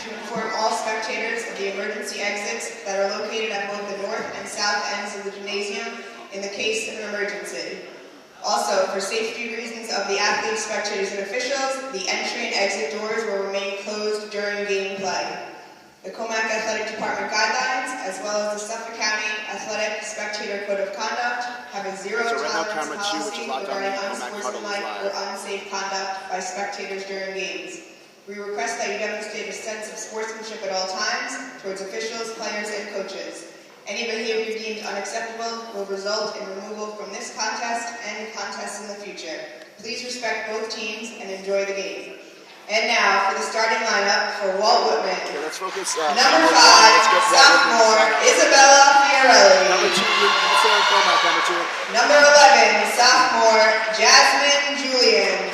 to inform all spectators of the emergency exits that are located at both the north and south ends of the gymnasium in the case of an emergency. Also, for safety reasons of the athletes, spectators, and officials, the entry and exit doors will remain closed during game play. The Commack Athletic Department guidelines, as well as the Suffolk County Athletic Spectator Code of Conduct, have a zero tolerance policy regarding unsportsmanlike or unsafe conduct by spectators during games. We request that you demonstrate a sense of sportsmanship at all times towards officials, players, and coaches. Any behavior deemed unacceptable will result in removal from this contest and contests in the future. Please respect both teams and enjoy the game. And now for the starting lineup for Walt Whitman. Okay, let's focus. Number 5, sophomore Isabella Fiorelli. Number 2, number 2. Number 11, sophomore Jasmine Julian.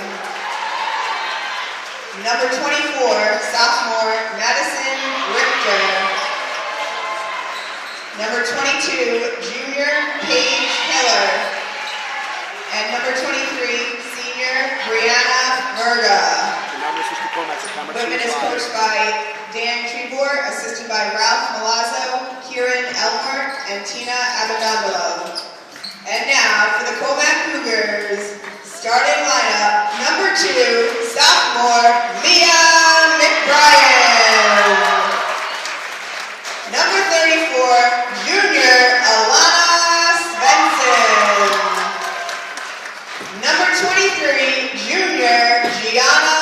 Number 24, sophomore Madison Richter. Number 22, junior Paige Keller. And number 23, senior Brianna Verga. Whitman is coached by Dan Trebor, assisted by Ralph Malazzo, Kieran Elmer, and Tina Abadandolo. And now for the Commack Cougars, starting lineup, number 2, sophomore Mia McBrien. Number 34, junior Alana Svensson. Number 23, junior Gianna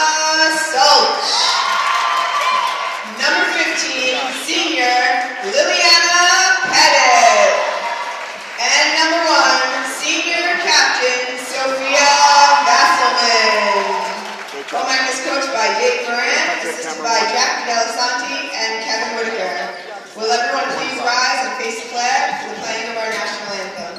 Solch. Number 15, senior Liliana Pettit. And number 1, senior captain Sophia Vasselman. Commack is coached by Jake Moran, assisted by Jackie Delasanti and Kevin Whitaker. Will everyone please rise and face the flag for the playing of our national anthem?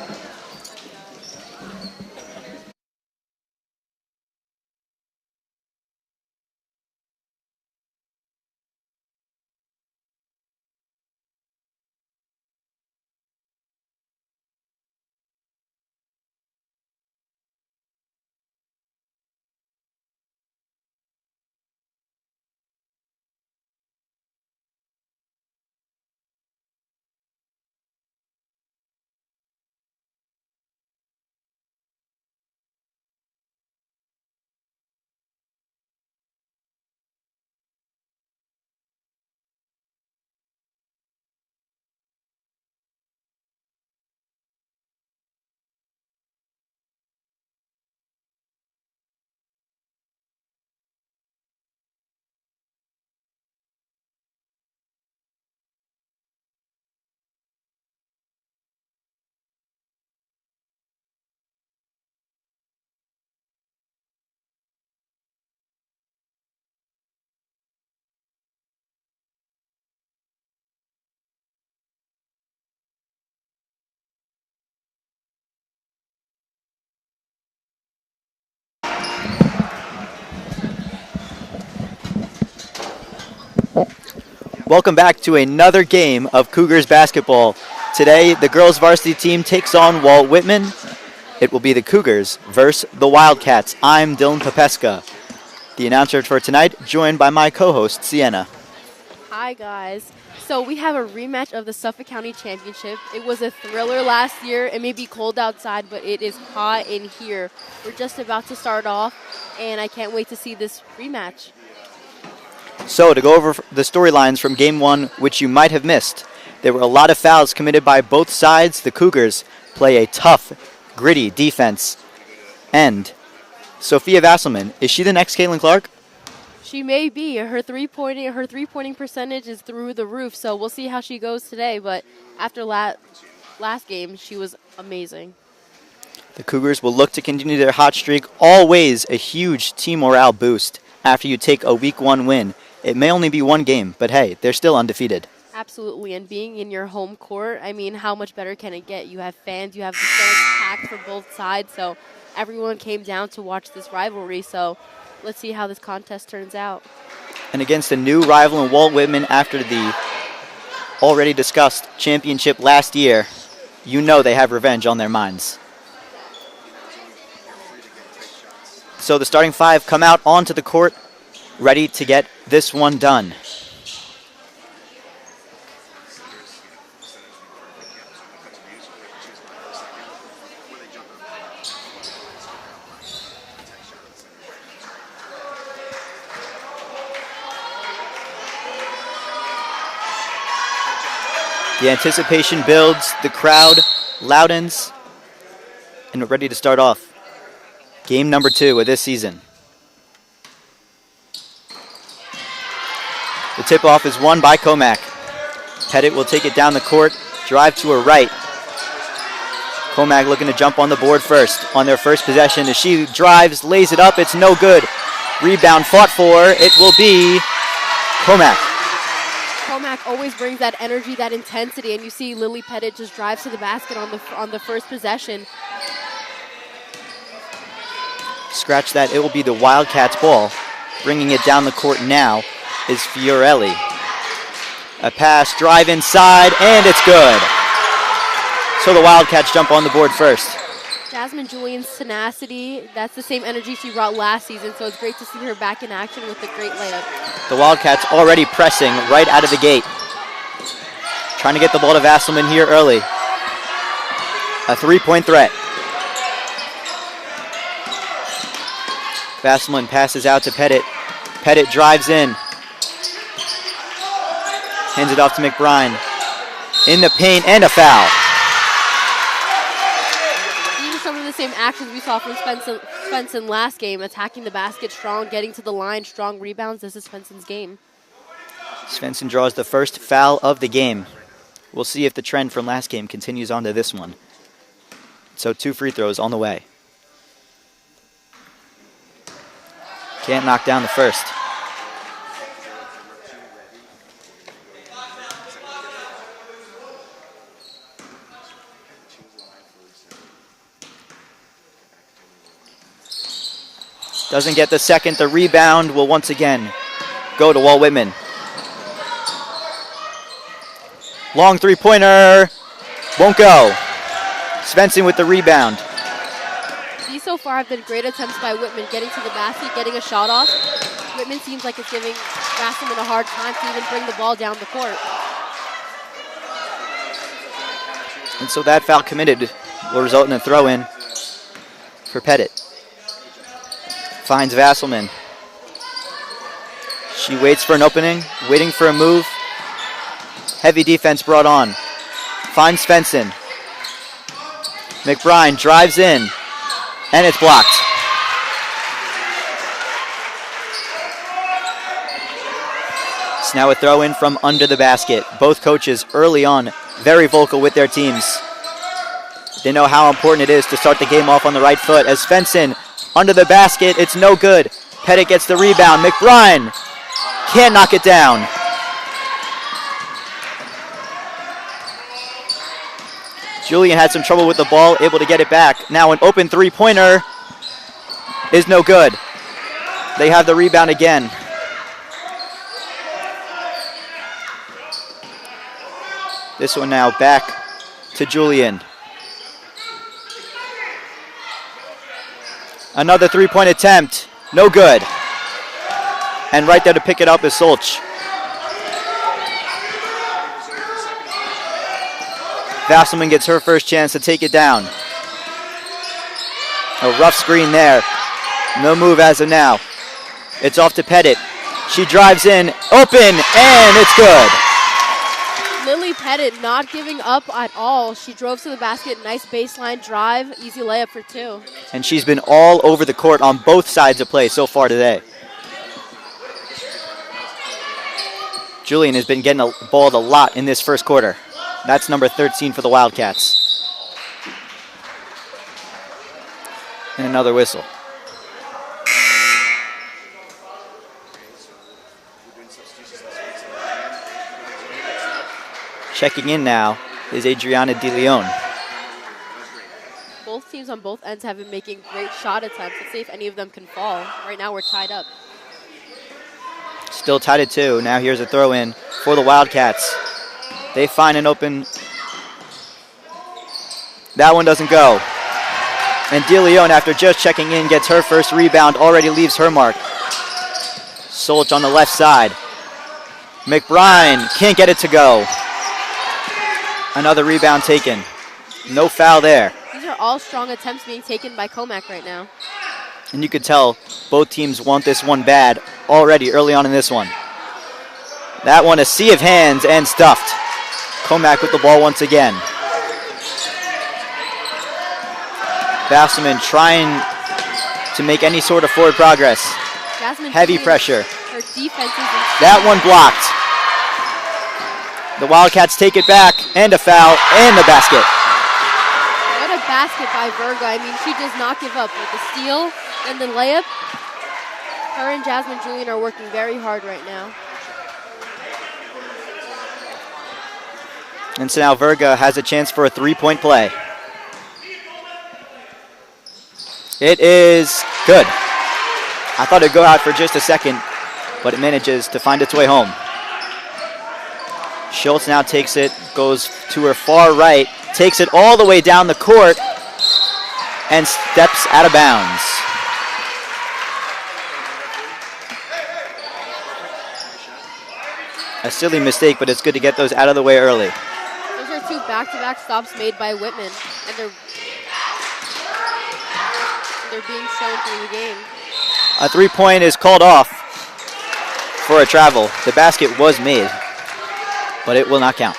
Welcome back to another game of Cougars basketball. Today, the girls varsity team takes on Walt Whitman. It will be the Cougars versus the Wildcats. I'm Dylan Papeska, the announcer for tonight, joined by my co-host, Sienna. Hi, guys. So we have a rematch of the Suffolk County Championship. It was a thriller last year. It may be cold outside, but it is hot in here. We're just about to start off, and I can't wait to see this rematch. So, to go over the storylines from Game 1, which you might have missed, there were a lot of fouls committed by both sides. The Cougars play a tough, gritty defense. And Sophia Vasselman, is she the next Caitlin Clark? She may be. Her three-pointing percentage is through the roof, so we'll see how she goes today. But after last game, she was amazing. The Cougars will look to continue their hot streak. Always a huge team morale boost after you take a Week 1 win. It may only be one game, but hey, they're still undefeated. Absolutely, and being in your home court, I mean, how much better can it get? You have fans, you have the fans packed for both sides, so everyone came down to watch this rivalry, so let's see how this contest turns out. And against a new rival in Walt Whitman after the already discussed championship last year, you know they have revenge on their minds. So the starting five come out onto the court, ready to get this one done. The anticipation builds, the crowd loudens, and we're ready to start off game number 2 of this season. The tip-off is won by Commack. Pettit will take it down the court, drive to her right. Commack looking to jump on the board first on their first possession as she drives, lays it up, it's no good. Rebound fought for, it will be Commack. Commack always brings that energy, that intensity, and you see Lily Pettit just drives to the basket on the first possession. Scratch that, it will be the Wildcats ball. Bringing it down the court now is Fiorelli. A pass, drive inside, and it's good. So the Wildcats jump on the board first. Jasmine Julian's tenacity, that's the same energy she brought last season, so it's great to see her back in action with a great layup. The Wildcats already pressing right out of the gate. Trying to get the ball to Vasselman here early. A 3-point threat. Vasselman passes out to Pettit. Pettit drives in. Hands it off to McBride. In the paint and a foul. Some of the same actions we saw from Svensson last game, attacking the basket strong, getting to the line, strong rebounds. This is Svensson's game. Svensson draws the first foul of the game. We'll see if the trend from last game continues on to this one. So 2 free throws on the way. Can't knock down the first. Doesn't get the second. The rebound will once again go to Walt Whitman. Long 3-pointer. Won't go. Svensson with the rebound. These so far have been great attempts by Whitman, getting to the basket, getting a shot off. Whitman seems like it's giving Vasselman a hard time to even bring the ball down the court. And so that foul committed will result in a throw-in for Pettit. Finds Vasselman. She waits for an opening, waiting for a move. Heavy defense brought on. Finds Svensson. McBride drives in, and it's blocked. It's now a throw-in from under the basket. Both coaches early on very vocal with their teams. They know how important it is to start the game off on the right foot. As Svensson under the basket, it's no good. Pettit gets the rebound. McBride can't knock it down. Julian had some trouble with the ball, able to get it back. Now an open 3-pointer is no good. They have the rebound again. This one now back to Julian. Another 3-point attempt, no good. And right there to pick it up is Solch. Vasselman gets her first chance to take it down. A rough screen there. No move as of now. It's off to Pettit. She drives in, open, and it's good. Lily Pettit not giving up at all. She drove to the basket, nice baseline drive, easy layup for 2. And she's been all over the court on both sides of play so far today. Julian has been getting balled a lot in this first quarter. That's number 13 for the Wildcats. And another whistle. Checking in now is Adriana De Leon. Both teams on both ends have been making great shot attempts. Let's see if any of them can fall. Right now we're tied up. Still tied at 2. Now here's a throw in for the Wildcats. They find an open. That one doesn't go. And De Leon, after just checking in, gets her first rebound, already leaves her mark. Solch on the left side. McBride can't get it to go. Another rebound taken. No foul there. These are all strong attempts being taken by Commack right now. And you could tell both teams want this one bad already early on in this one. That one a sea of hands and stuffed. Commack with the ball once again. Vasselman trying to make any sort of forward progress. Jasmine Heavy Julian, pressure. Her defense is insane. That one blocked. The Wildcats take it back, and a foul, and the basket. What a basket by Virga. I mean, she does not give up with the steal and the layup. Her and Jasmine Julian are working very hard right now. And so now Virga has a chance for a three-point play. It is good. I thought it'd go out for just a second, but it manages to find its way home. Schultz now takes it, goes to her far right, takes it all the way down the court, and steps out of bounds. A silly mistake, but it's good to get those out of the way early. Those are two back-to-back stops made by Whitman, and they're being shown through the game. A three-point is called off for a travel. The basket was made, but it will not count.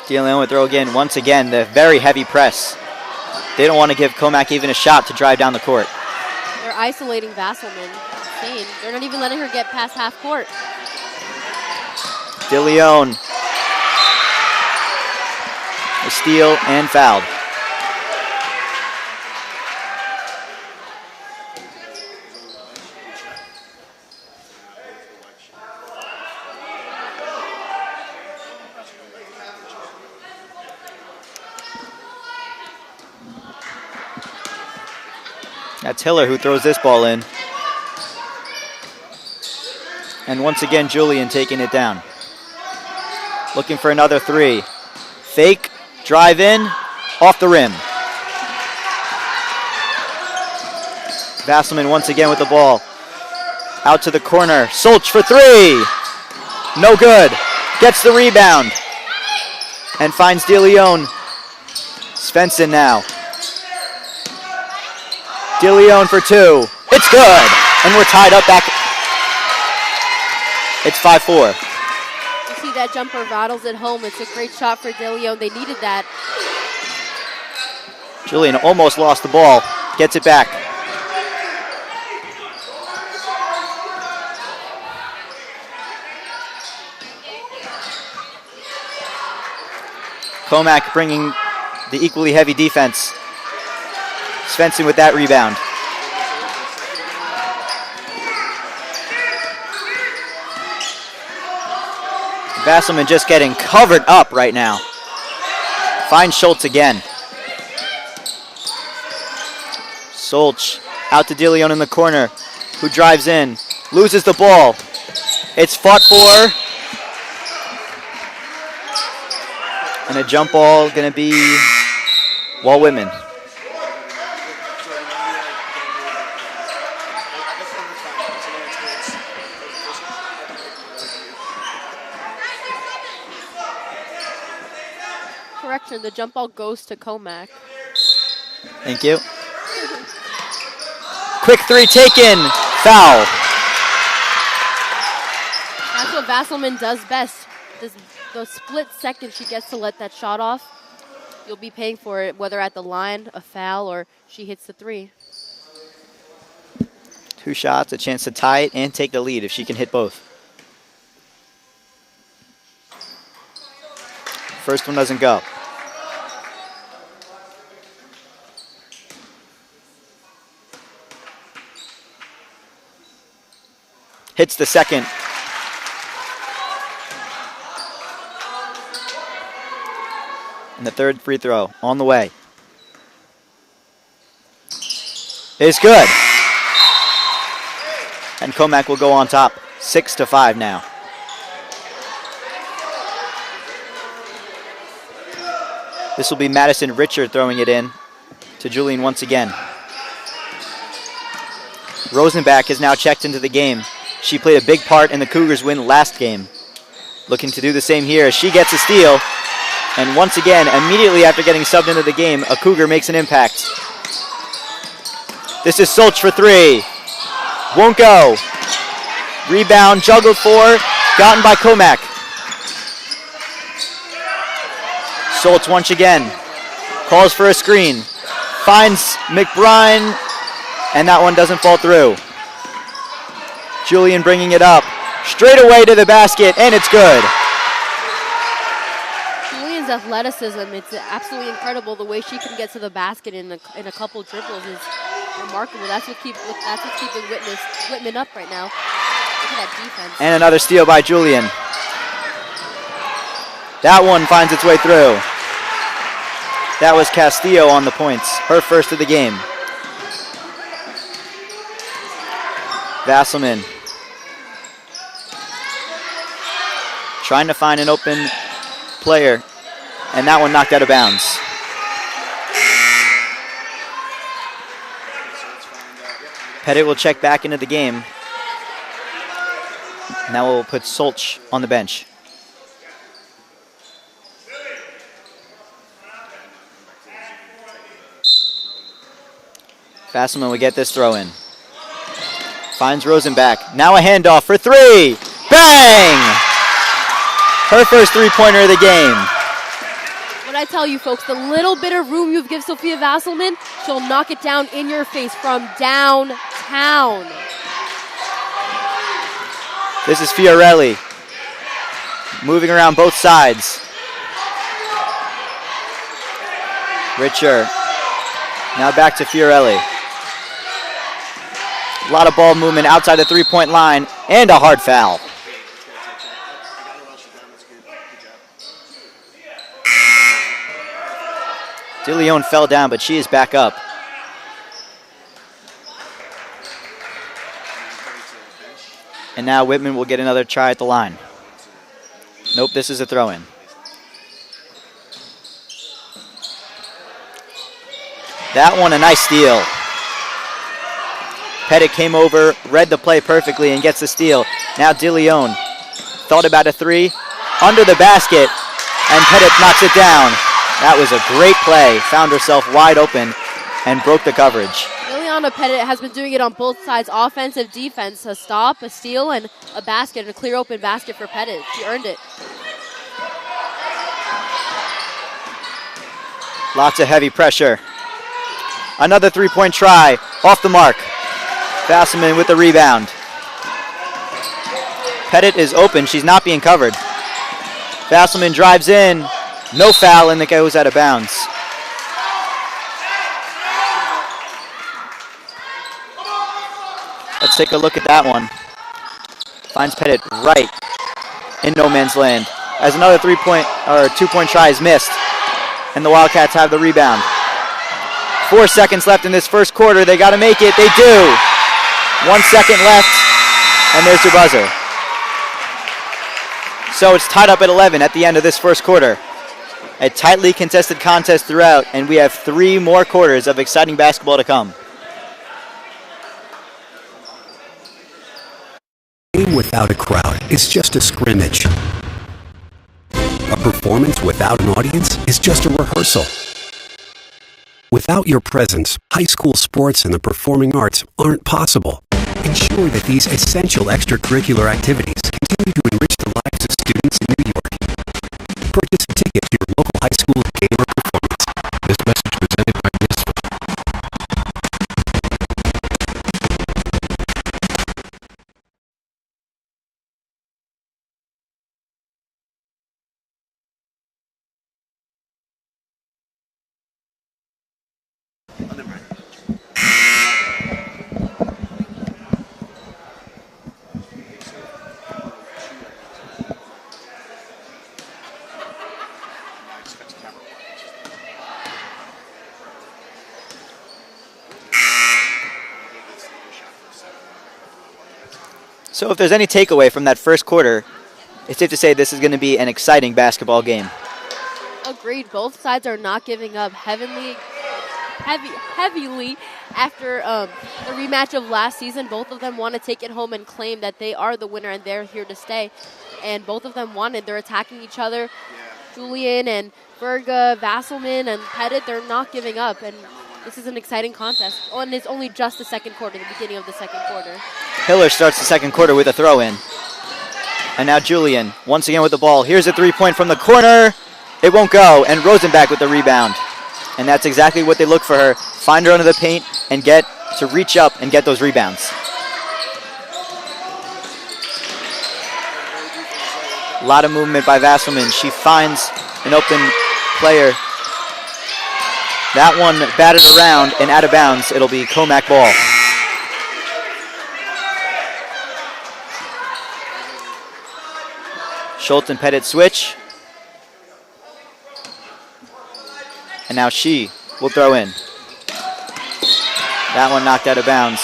DeLeon would throw again. Once again, the very heavy press. They don't want to give Commack even a shot to drive down the court. They're isolating Vasselman. Insane. They're not even letting her get past half court. DeLeon. A steal and fouled. That's Hiller who throws this ball in. And once again, Julian taking it down. Looking for another three. Fake, drive in, off the rim. Vasselman once again with the ball. Out to the corner. Solch for three. No good. Gets the rebound. And finds DeLeon. Svensson now. DeLeon for two. It's good. And we're tied up back. It's 5-4. You see that jumper rattles at home. It's a great shot for DeLeon. They needed that. Julian almost lost the ball. Gets it back. Commack bringing the equally heavy defense. Svensson with that rebound. Vasselman just getting covered up right now. Finds Schultz again. Solch out to DeLeon in the corner, who drives in, loses the ball. It's fought for. And a jump ball going to be Walt Whitman. Correction, the jump ball goes to Commack. Thank you. Quick three taken. Foul. That's what Vasselman does best. The split second she gets to let that shot off, you'll be paying for it, whether at the line, a foul, or she hits the three. Two shots, a chance to tie it and take the lead if she can hit both. First one doesn't go. Hits the second. And the third free throw on the way. Is good. And Commack will go on top. 6-5 now. This will be Madison Richard throwing it in to Julian once again. Rosenbach is now checked into the game. She played a big part in the Cougars' win last game. Looking to do the same here as she gets a steal. And once again, immediately after getting subbed into the game, a Cougar makes an impact. This is Solch for three. Won't go. Rebound, juggled for, gotten by Commack. Schultz once again. Calls for a screen. Finds McBride, and that one doesn't fall through. Julian bringing it up. Straight away to the basket, and it's good. Julian's athleticism, it's absolutely incredible. The way she can get to the basket in a couple dribbles is remarkable. That's what's keeping Whitman up right now. Look at that defense. And another steal by Julian. That one finds its way through. That was Castillo on the points, her first of the game. Vasselman trying to find an open player, and that one knocked out of bounds. Pettit will check back into the game. Now we'll put Solch on the bench. Fasselman will get this throw in. Finds Rosenbach. Now a handoff for three. Bang! Her first three-pointer of the game. What I tell you, folks, the little bit of room you give Sophia Vasselman, she'll knock it down in your face from downtown. This is Fiorelli. Moving around both sides. Richer. Now back to Fiorelli. A lot of ball movement outside the three-point line, and a hard foul. DeLeon fell down, but she is back up. And now Whitman will get another try at the line. Nope, this is a throw-in. That one, a nice steal. Pettit came over, read the play perfectly, and gets the steal. Now DeLeon thought about a three, under the basket, and Pettit knocks it down. That was a great play. Found herself wide open and broke the coverage. Liliana Pettit has been doing it on both sides, offensive, defense, a stop, a steal, and a basket, and a clear open basket for Pettit. She earned it. Lots of heavy pressure. Another three-point try, off the mark. Vasselman with the rebound. Pettit is open, she's not being covered. Vasselman drives in, no foul, and it goes out of bounds. Let's take a look at that one. Finds Pettit right in no man's land. As another two-point try is missed, and the Wildcats have the rebound. 4 seconds left in this first quarter. They got to make it. They do. 1 second left, and there's your buzzer. So it's tied up at 11 at the end of this first quarter. A tightly contested contest throughout, and we have 3 more quarters of exciting basketball to come. A game without a crowd is just a scrimmage. A performance without an audience is just a rehearsal. Without your presence, high school sports and the performing arts aren't possible. Ensure that these essential extracurricular activities continue to enrich the lives of students in New York. Purchase a ticket to your local high school game or performance. This message presented by NISFA. So if there's any takeaway from that first quarter, it's safe to say this is going to be an exciting basketball game. Agreed. Both sides are not giving up heavily after the rematch of last season. Both of them want to take it home and claim that they are the winner and they're here to stay. And both of them wanted. They're attacking each other. Julian and Berga, Vasselman and Pettit, they're not giving up. And this is an exciting contest. Oh, and it's only just the second quarter, the beginning of the second quarter. Hiller starts the second quarter with a throw-in. And now Julian, once again with the ball. Here's a three-point from the corner. It won't go, and Rosenbach with the rebound. And that's exactly what they look for her. Find her under the paint and get to reach up and get those rebounds. A lot of movement by Vasselman. She finds an open player. That one batted around and out of bounds. It'll be Commack ball. Schultz and Pettit switch. And now she will throw in. That one knocked out of bounds.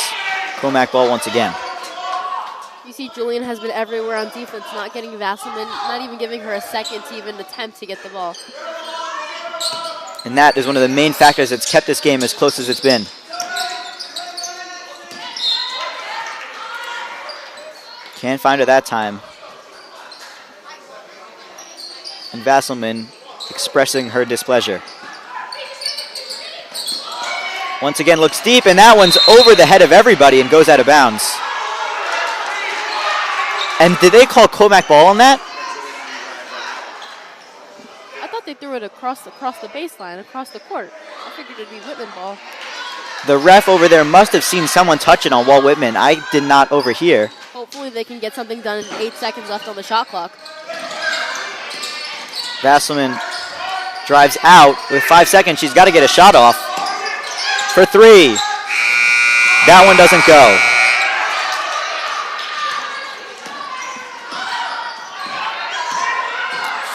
Commack ball once again. You see Julian has been everywhere on defense, not getting Vasselman, not even giving her a second to even attempt to get the ball. And that is one of the main factors that's kept this game as close as it's been. Can't find her that time. And Vasselman expressing her displeasure. Once again looks deep, and that one's over the head of everybody and goes out of bounds. And did they call Commack ball on that? I thought they threw it across the baseline, across the court. I figured it'd be Whitman ball. The ref over there must have seen someone touch it on Walt Whitman. I did not overhear. Hopefully they can get something done in 8 seconds left on the shot clock. Vasselman drives out with 5 seconds. She's got to get a shot off for three. That one doesn't go.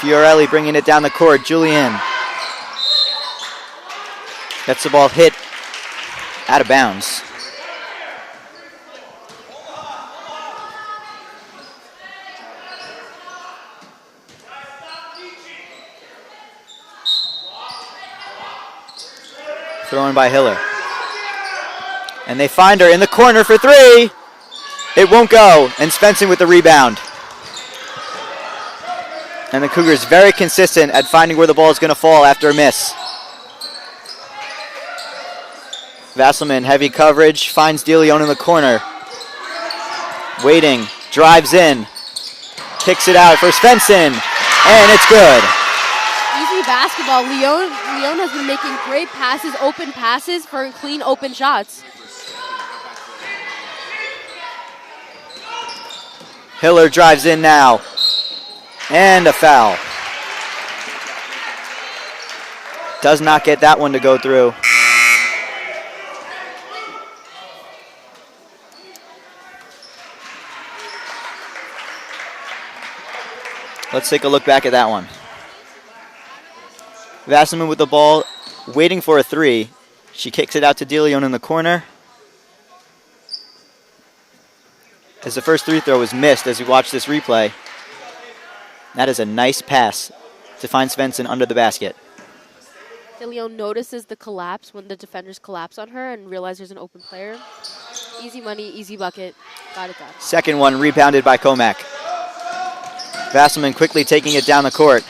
Fiorelli bringing it down the court. Julian gets the ball hit out of bounds. Thrown by Hiller. And they find her in the corner for three. It won't go. And Svensson with the rebound. And the Cougars very consistent at finding where the ball is going to fall after a miss. Vasselman, heavy coverage, finds DeLeon in the corner. Waiting, drives in, kicks it out for Svensson, and it's good. Easy basketball. Leon has been making great passes, open passes for clean open shots. Hiller drives in now. And a foul. Does not get that one to go through. Let's take a look back at that one. Vasselman with the ball, waiting for a three. She kicks it out to DeLeon in the corner. As the first free throw was missed as we watch this replay. That is a nice pass to find Svensson under the basket. DeLeon notices the collapse when the defenders collapse on her and realize there's an open player. Easy money, easy bucket. Got it done. Second one rebounded by Commack. Vasselman quickly taking it down the court.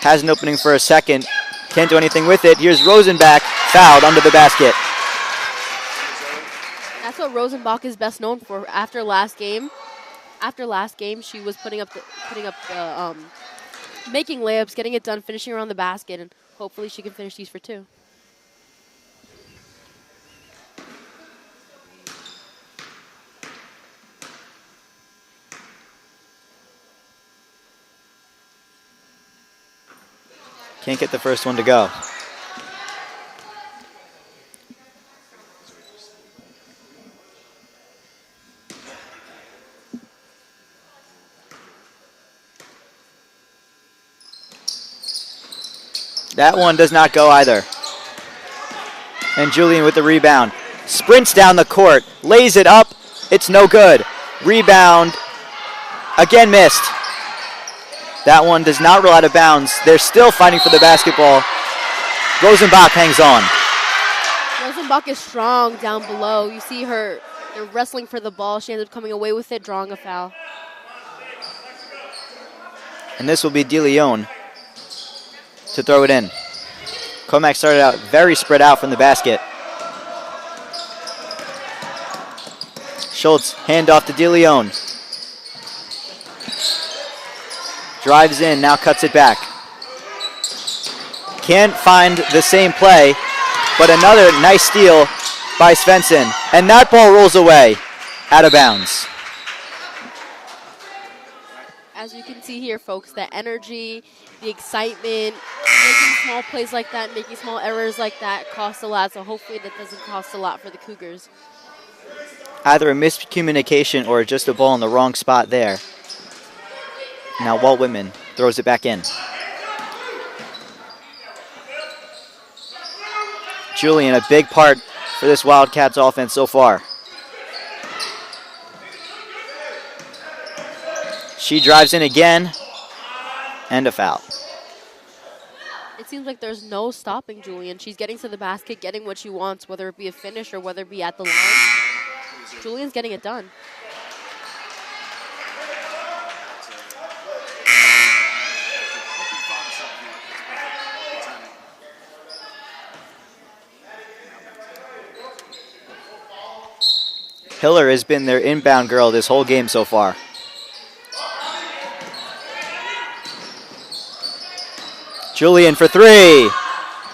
Has an opening for a second. Can't do anything with it. Here's Rosenbach, fouled under the basket. That's what Rosenbach is best known for. After last game, she was making layups, getting it done, finishing around the basket, and hopefully she can finish these for two. Can't get the first one to go. That one does not go either. And Julian with the rebound. Sprints down the court. Lays it up. It's no good. Rebound. Again missed. That one does not roll out of bounds. They're still fighting for the basketball. Rosenbach hangs on. Rosenbach is strong down below. You see her, they're wrestling for the ball. She ends up coming away with it, drawing a foul. And this will be DeLeon to throw it in. Commack started out very spread out from the basket. Schultz, handoff to DeLeon. Drives in, now cuts it back. Can't find the same play, but another nice steal by Svensson. And that ball rolls away, out of bounds. As you can see here, folks, the energy, the excitement, making small plays like that, making small errors like that costs a lot. So hopefully that doesn't cost a lot for the Cougars. Either a miscommunication or just a ball in the wrong spot there. Now Walt Whitman throws it back in. Julian, a big part for this Wildcats offense so far. She drives in again, and a foul. It seems like there's no stopping Julian. She's getting to the basket, getting what she wants, whether it be a finish or whether it be at the line. Julian's getting it done. Hiller has been their inbound girl this whole game so far. Julian for three.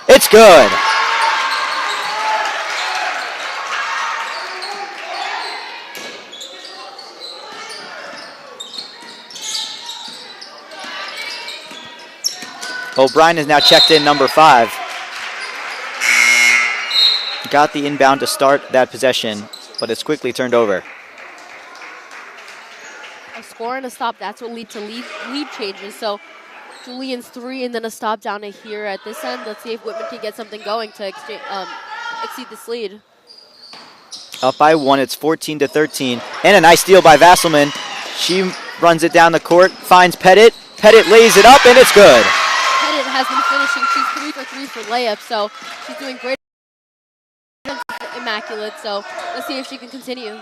It's good. O'Brien is now checked in, number 5. Got the inbound to start that possession, but it's quickly turned over. A score and a stop, that's what lead to lead changes. So Julian's 3 and then a stop down to here at this end. Let's see if Whitman can get something going to exceed this lead. Up by 1, it's 14-13. And a nice steal by Vasselman. She runs it down the court, finds Pettit. Pettit lays it up, and it's good. Pettit has been finishing. She's 3 for 3 for layup, so she's doing great. Immaculate, so let's see if she can continue.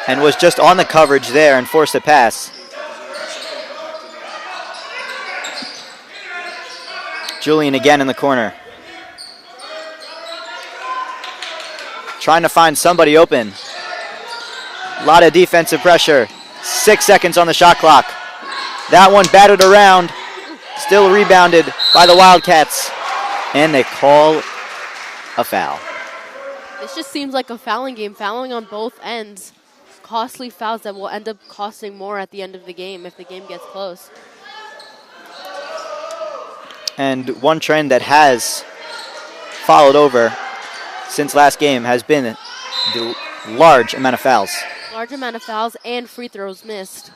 And was just on the coverage there and forced a pass. Julian again in the corner. Trying to find somebody open. A lot of defensive pressure. 6 seconds on the shot clock. That one batted around. Still rebounded by the Wildcats. And they call a foul. This just seems like a fouling game, fouling on both ends. Costly fouls that will end up costing more at the end of the game if the game gets close. And one trend that has followed over since last game has been the large amount of fouls. Large amount of fouls and free throws missed.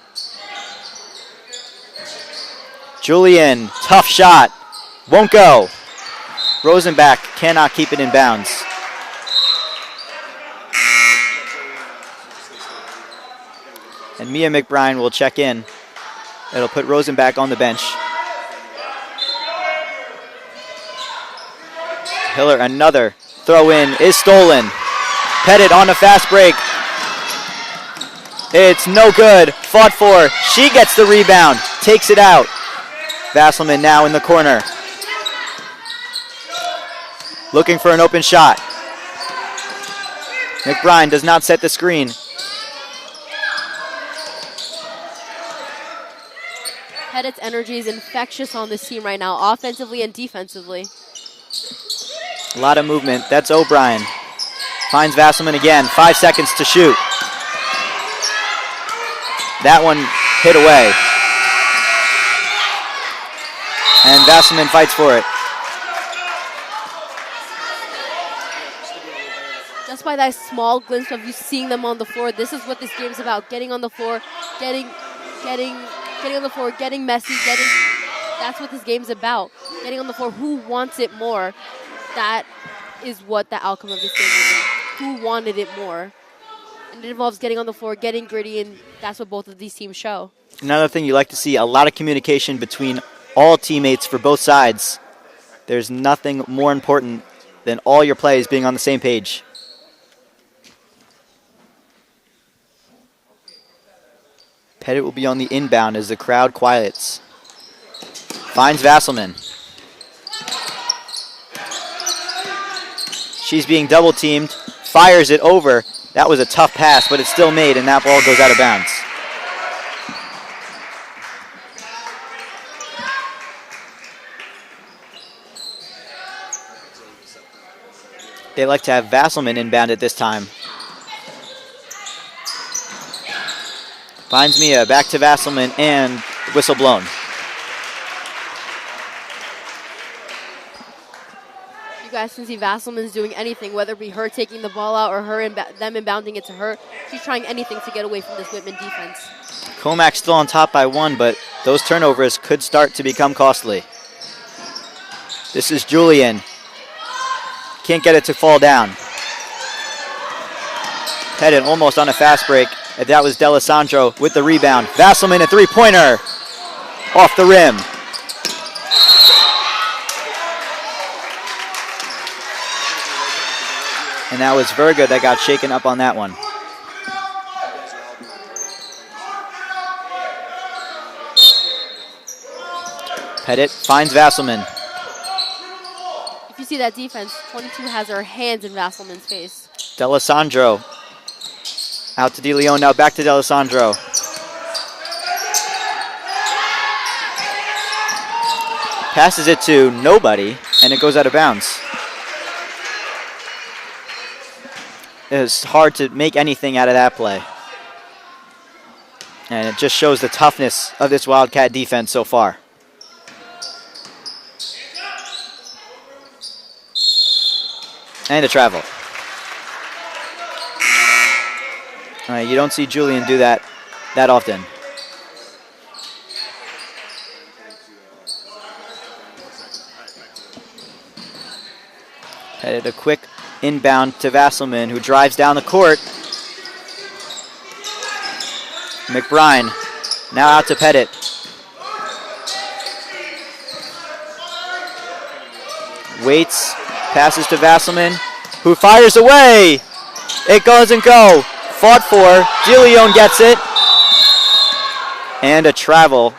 Julian, tough shot. Won't go. Rosenbach cannot keep it in bounds. And Mia McBride will check in. It'll put Rosenbach on the bench. Hiller, another throw in is stolen. Pettit on a fast break. It's no good. Fought for. She gets the rebound. Takes it out. Vasselman now in the corner. Looking for an open shot. McBride does not set the screen. Pettit's energy is infectious on this team right now, offensively and defensively. A lot of movement. That's O'Brien. Finds Vasselman again. 5 seconds to shoot. That one hit away. And Vasselman fights for it. Just by that small glimpse of you seeing them on the floor, this is what this game's about. Getting on the floor, getting on the floor, getting messy, that's what this game's about. Getting on the floor, who wants it more? That is what the outcome of this game will be. Who wanted it more? And it involves getting on the floor, getting gritty, and that's what both of these teams show. Another thing you like to see, a lot of communication between all teammates for both sides. There's nothing more important than all your plays being on the same page. Pettit will be on the inbound as the crowd quiets. Finds Vasselman. She's being double teamed, fires it over, That was a tough pass, but it's still made, and that ball goes out of bounds. They like to have Vasselman inbound at this time. Finds Mia, back to Vasselman, and whistle blown. You guys can see Vasselman's doing anything, whether it be her taking the ball out or them inbounding it to her. She's trying anything to get away from this Whitman defense. Commack still on top by 1, but those turnovers could start to become costly. This is Julian. Can't get it to fall down. Pettit almost on a fast break. And that was D'Alessandro with the rebound. Vasselman, a three-pointer. Off the rim. And that was Verga that got shaken up on that one. Pettit finds Vasselman. If you see that defense, 22 has her hands in Vasselman's face. D'Alessandro. Out to DeLeon, now back to D'Alessandro. Passes it to nobody, and it goes out of bounds. It's hard to make anything out of that play. And it just shows the toughness of this Wildcat defense so far. And a travel. All right, you don't see Julian do that often. Headed a quick inbound to Vasselman, who drives down the court. McBride now out to Pettit. Waits, passes to Vasselman, who fires away. It doesn't go. Fought for. DeLeon gets it. And a travel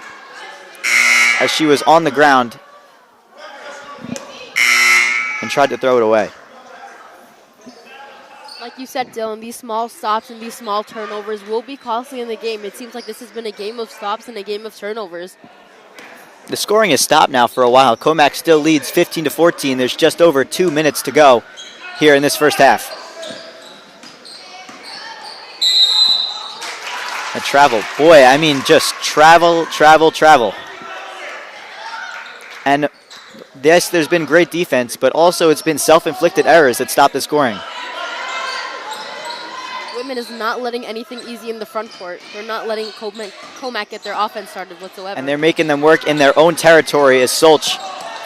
as she was on the ground and tried to throw it away. Like you said, Dylan, these small stops and these small turnovers will be costly in the game. It seems like this has been a game of stops and a game of turnovers. The scoring has stopped now for a while. Commack still leads 15-14. There's just over 2 minutes to go here in this first half. A travel. Boy, I mean just travel. And yes, there's been great defense, but also it's been self-inflicted errors that stop the scoring. Whitman is not letting anything easy in the front court. They're not letting Commack get their offense started whatsoever. And they're making them work in their own territory as Solch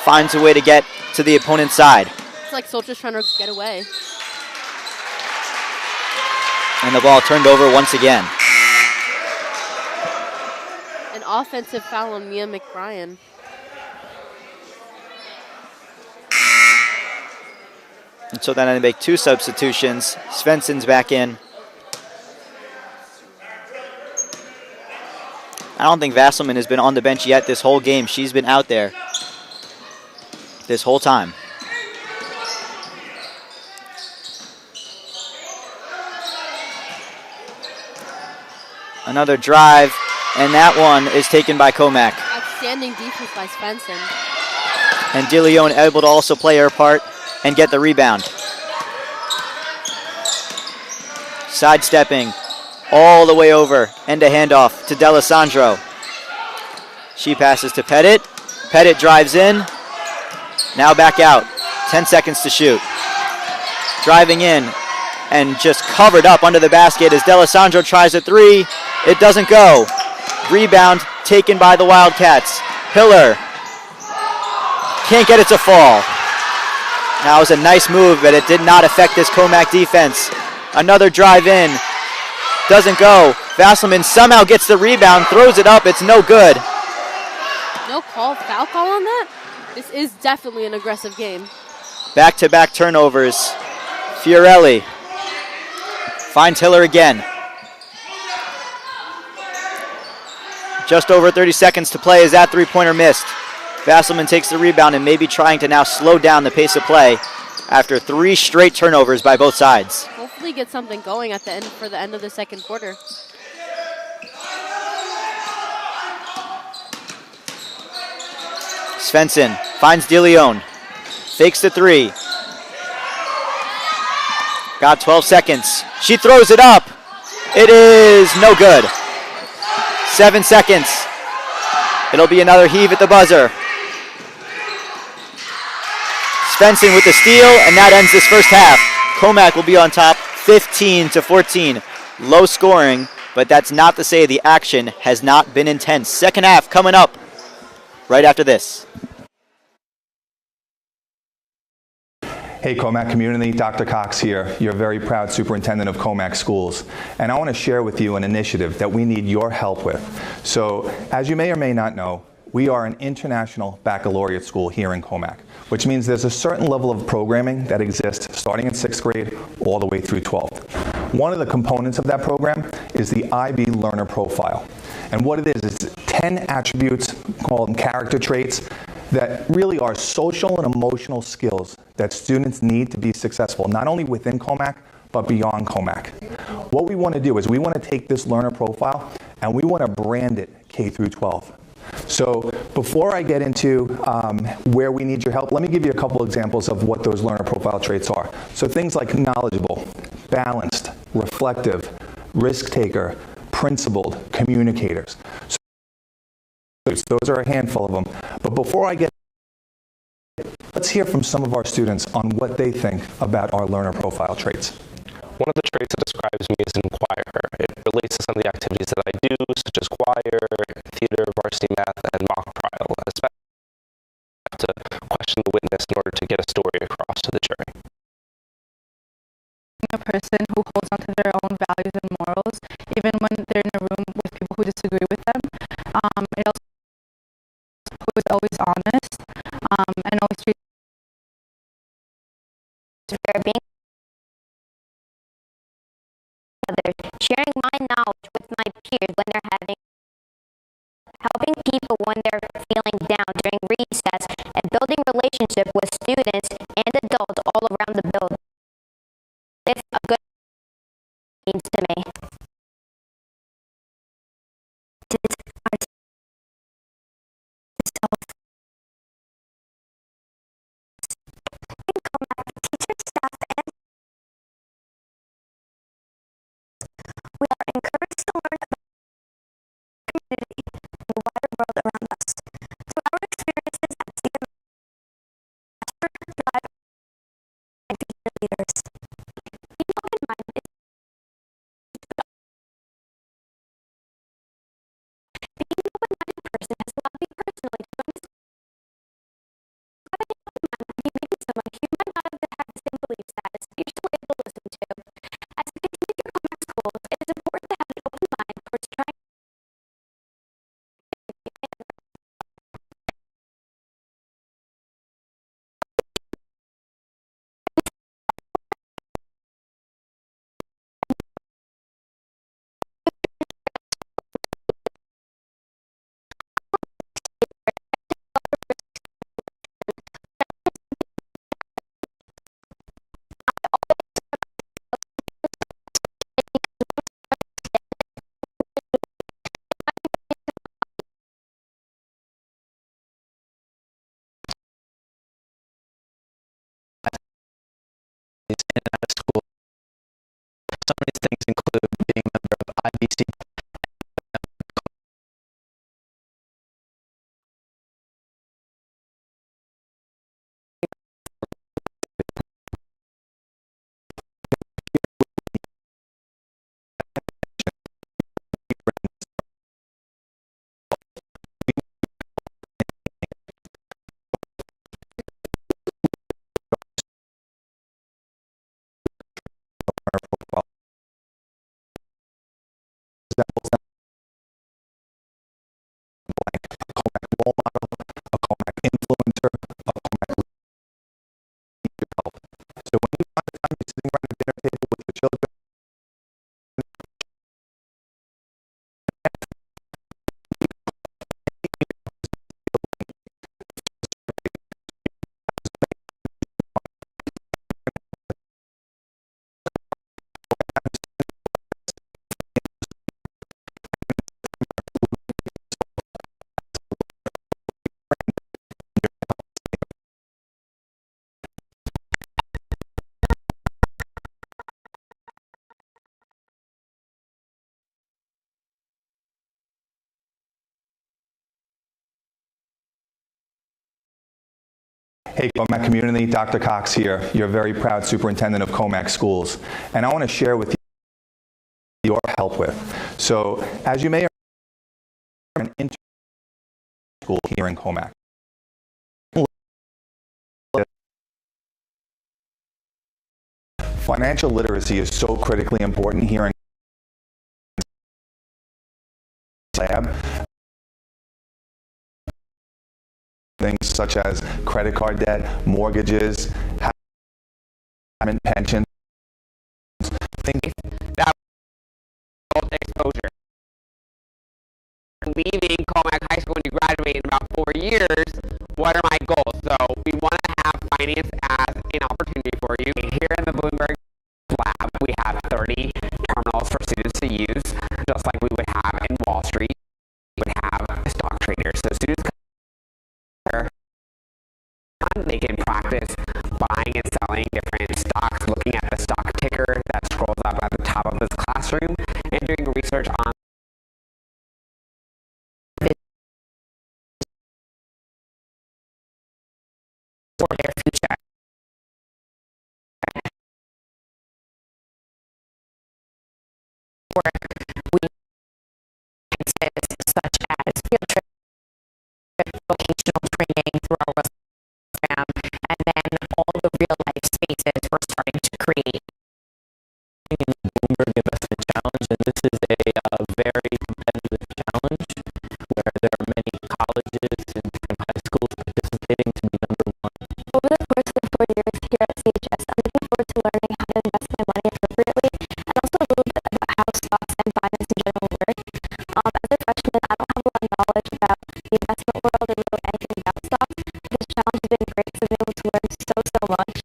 finds a way to get to the opponent's side. It's like Solch is trying to get away. And the ball turned over once again. An offensive foul on Mia McBride. And so then they make two substitutions. Svensson's back in. I don't think Vasselman has been on the bench yet this whole game. She's been out there this whole time. Another drive, and that one is taken by Commack. Outstanding defense by Svensson. And DeLeon able to also play her part and get the rebound. Sidestepping all the way over, and a handoff to D'Alessandro. She passes to Pettit. Pettit drives in. Now back out. 10 seconds to shoot. Driving in and just covered up under the basket as D'Alessandro tries a three. It doesn't go. Rebound taken by the Wildcats. Hiller can't get it to fall. That was a nice move, but it did not affect this Commack defense. Another drive in. Doesn't go. Vasselman somehow gets the rebound, throws it up. It's no good. No foul call on that? This is definitely an aggressive game. Back-to-back turnovers. Fiorelli finds Hiller again. Just over 30 seconds to play as that three-pointer missed. Vasselman takes the rebound and maybe trying to now slow down the pace of play after 3 straight turnovers by both sides. Hopefully hopefully get something going at the end for the end of the second quarter. Svensson finds DeLeon. Fakes the three. Got 12 seconds. She throws it up. It is no good. 7 seconds. It'll be another heave at the buzzer. Svensson with the steal, and that ends this first half. Commack will be on top 15-14. Low scoring, but that's not to say the action has not been intense. Second half coming up right after this. Hey Commack community, Dr. Cox here, your very proud superintendent of Commack schools. And I want to share with you an initiative that we need your help with. So, as you may or may not know, we are an international baccalaureate school here in Commack, which means there's a certain level of programming that exists starting in 6th grade all the way through 12th. One of the components of that program is the IB Learner Profile. And what it is 10 attributes, called character traits, that really are social and emotional skills that students need to be successful, not only within Commack, but beyond Commack. What we want to do is we want to take this learner profile and we want to brand it K through 12. So before I get into where we need your help, let me give you a couple examples of what those learner profile traits are. So things like knowledgeable, balanced, reflective, risk taker, principled, communicators. So those are a handful of them. But before I get, let's hear from some of our students on what they think about our learner profile traits. One of the traits that describes me is an inquirer. It relates to some of the activities that I do, such as choir, theater, varsity math, and mock trial. Especially I have to question the witness in order to get a story across to the jury. A person who holds on to their own values and morals, even when they're in a room with people who disagree with them. It also was always honest and always treated being others, sharing my knowledge with my peers when they're helping people when they're feeling down during recess, and building relationship with students and adults all around the building. It's a good means to me. Teachers, staff, and we are encouraged to learn about the community and the wider world around us. Through our experiences at CMS, drive, and future leaders. Being open-minded is being an open-minded person has allowed me personally to learn this. Having an open mind can be meeting someone who might not have had the same belief status that you're still able to listen to. As we continue through Commack schools, it is important to have an open mind towards trying Hey, Commack community, Dr. Cox here, your very proud superintendent of Commack schools. And I want to share with you your help with. So, as you may or may not, an intern school here in Commack. Financial literacy is so critically important here in lab. Things such as credit card debt, mortgages, pensions. That exposure. Leaving Commack High School when you graduate in about 4 years, what are my goals? So we want to have finance as an opportunity for you. Here in the Bloomberg lab, we have 30 terminals for students to use, just like we would have in Wall Street. We would have stock traders. So students come here, they can practice buying and selling different stocks, looking at the stock ticker that scrolls up at the top of this classroom, and doing research on for their future. Work we exist such as field trip, vocational training through our program, and then all the real life spaces we're starting to create. Bloomberg Investment Challenge, and this is a very competitive challenge where there are many colleges and different high schools participating to be number one. Over the course of the 4 years here at CHS, I'm looking forward to learning how to invest my money appropriately, and also a little bit about how stocks and finance in general work. As a freshman, I don't have a lot of knowledge about the investment world and really anything about stocks. This challenge has been great because I've been able to learn so much.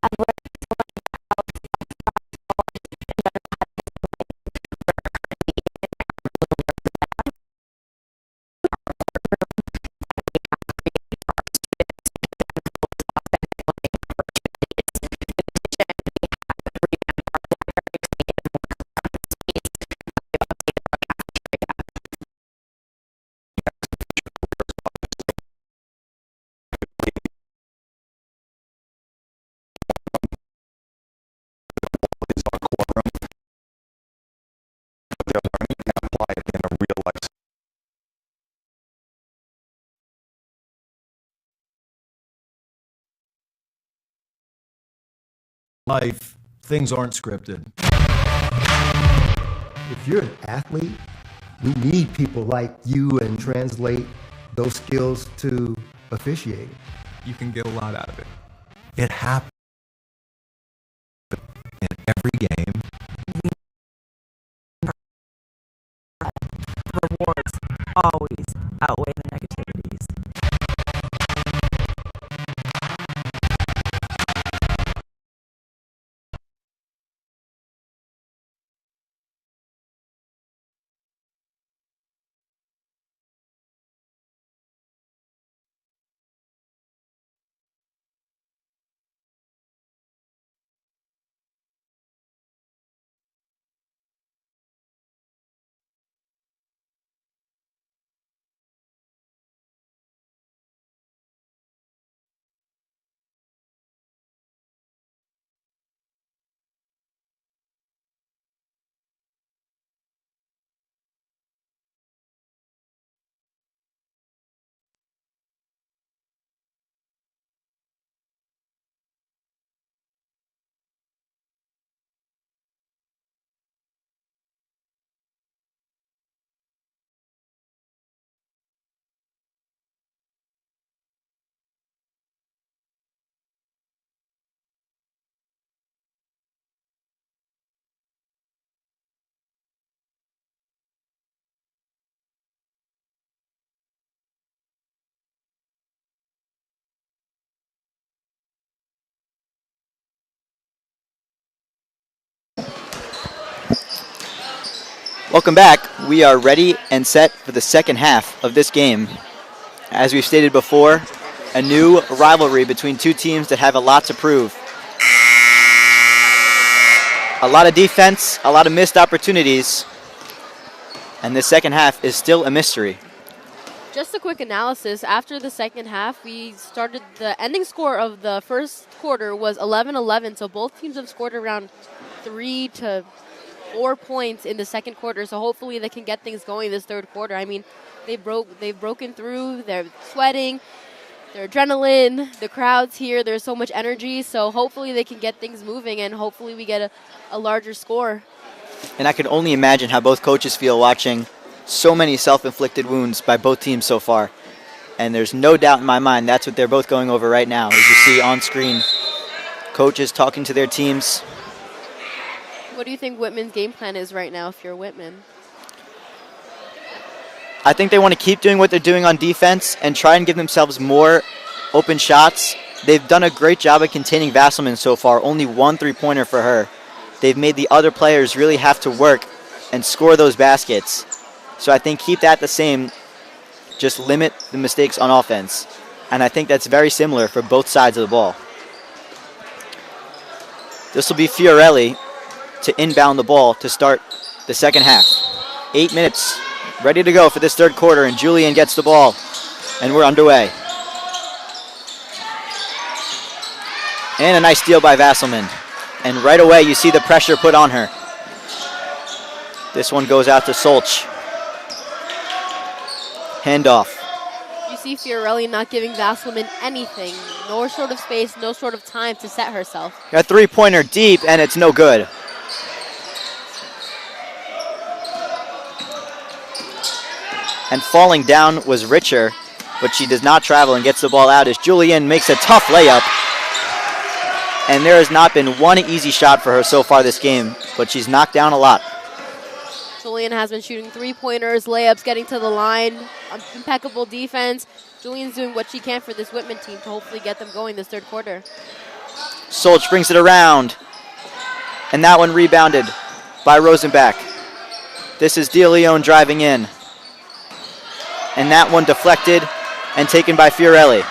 I've learned so much about how stocks fall in general, how to invest my money. We're currently in our Bloomberg lab. We have created for our students to give them those stocks and learning opportunities. In addition, we have revamped our library to make it a more collaborative space. We've updated our cafeteria. Is our core room. What they're learning and apply it in a real life. Life, things aren't scripted. If you're an athlete, we need people like you and translate those skills to officiating. You can get a lot out of it. It happens in every game. Rewards always outweigh the negativities. Welcome back. We are ready and set for the second half of this game. As we've stated before, a new rivalry between two teams that have a lot to prove. A lot of defense, a lot of missed opportunities, and this second half is still a mystery. Just a quick analysis. After the second half, the ending score of the first quarter was 11-11, so both teams have scored around 3 to 4 points in the second quarter, so hopefully they can get things going this third quarter. I mean, they've broken through, they're sweating, their adrenaline, the crowd's here, there's so much energy, so hopefully they can get things moving and hopefully we get a larger score. And I can only imagine how both coaches feel watching so many self-inflicted wounds by both teams so far. And there's no doubt in my mind that's what they're both going over right now. As you see on screen, coaches talking to their teams. What do you think Whitman's game plan is right now if you're Whitman? I think they want to keep doing what they're doing on defense and try and give themselves more open shots. They've done a great job at containing Vasselman so far. Only 1 3-pointer for her. They've made the other players really have to work and score those baskets. So I think keep that the same. Just limit the mistakes on offense. And I think that's very similar for both sides of the ball. This will be Fiorelli to inbound the ball to start the second half. 8 minutes ready to go for this third quarter, and Julian gets the ball, and we're underway. And a nice steal by Vasselman. And right away you see the pressure put on her. This one goes out to Solch. Handoff. You see Fiorelli not giving Vasselman anything. No sort of space, no sort of time to set herself. A 3-pointer deep, and it's no good. And falling down was Richer, but she does not travel and gets the ball out as Julian makes a tough layup. And there has not been one easy shot for her so far this game, but she's knocked down a lot. Julian has been shooting 3-pointers, layups, getting to the line, impeccable defense. Julian's doing what she can for this Whitman team to hopefully get them going this third quarter. Solch brings it around, and that one rebounded by Rosenbach. This is DeLeon driving in. And that one deflected and taken by Fiorelli.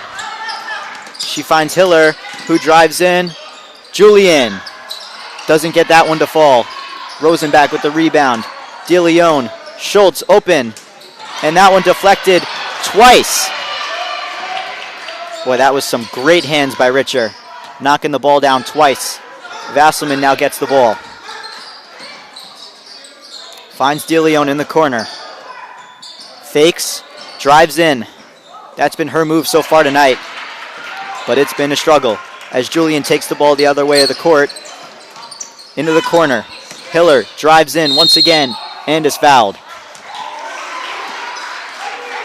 She finds Hiller, who drives in. Julian doesn't get that one to fall. Rosenbach with the rebound. DeLeon, Schultz open. And that one deflected twice. Boy, that was some great hands by Richer. Knocking the ball down twice. Vasselman now gets the ball. Finds DeLeon in the corner. Fakes. Drives in. That's been her move so far tonight. But it's been a struggle as Julian takes the ball the other way of the court. Into the corner. Hiller drives in once again and is fouled.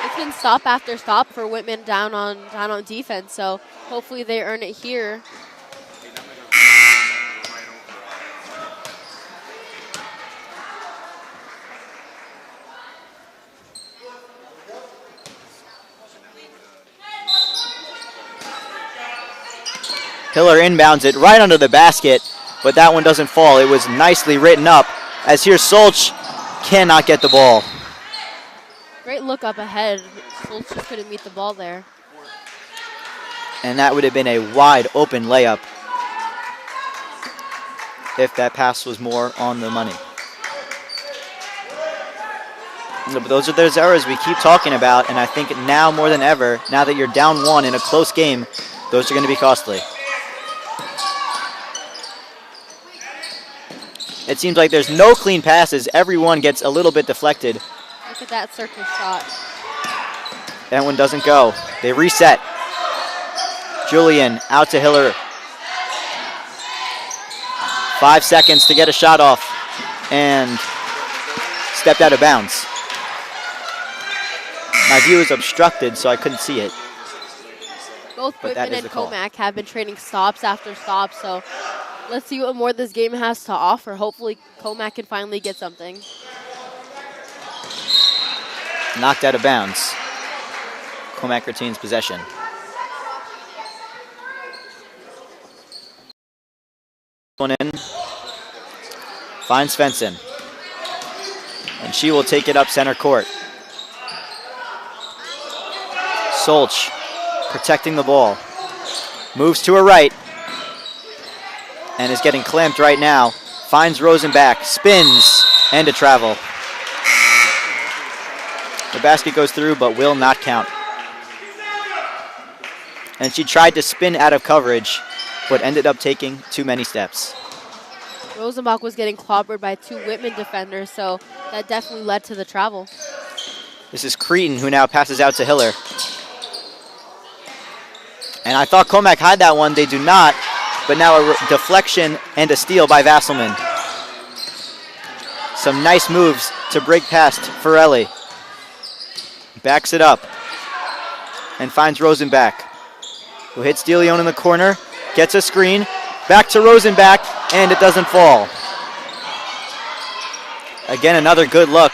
It's been stop after stop for Whitman down on defense, so hopefully they earn it here. Hiller inbounds it right under the basket, but that one doesn't fall. It was nicely written up, as here Solch cannot get the ball. Great look up ahead. Solch just couldn't meet the ball there. And that would have been a wide open layup if that pass was more on the money. But those are those errors we keep talking about, and I think now more than ever, now that you're down 1 in a close game, those are going to be costly. It seems like there's no clean passes. Everyone gets a little bit deflected. Look at that circle shot. That one doesn't go. They reset. Julian out to Hiller. 5 seconds to get a shot off. And stepped out of bounds. My view is obstructed, so I couldn't see it. Both Whitman and Commack have been trading stops after stops, so let's see what more this game has to offer. Hopefully Commack can finally get something. Knocked out of bounds. Commack retains possession. One in. Finds Svensson. And she will take it up center court. Solch protecting the ball. Moves to her right. And is getting clamped right now. Finds Rosenbach, spins, and a travel. The basket goes through, but will not count. And she tried to spin out of coverage, but ended up taking too many steps. Rosenbach was getting clobbered by 2 Whitman defenders, so that definitely led to the travel. This is Cretan, who now passes out to Hiller. And I thought Commack had that one. They do not. But now a deflection and a steal by Vasselman. Some nice moves to break past Forelli. Backs it up and finds Rosenbach, who hits DeLeon in the corner, gets a screen, back to Rosenbach, and it doesn't fall. Again, another good look,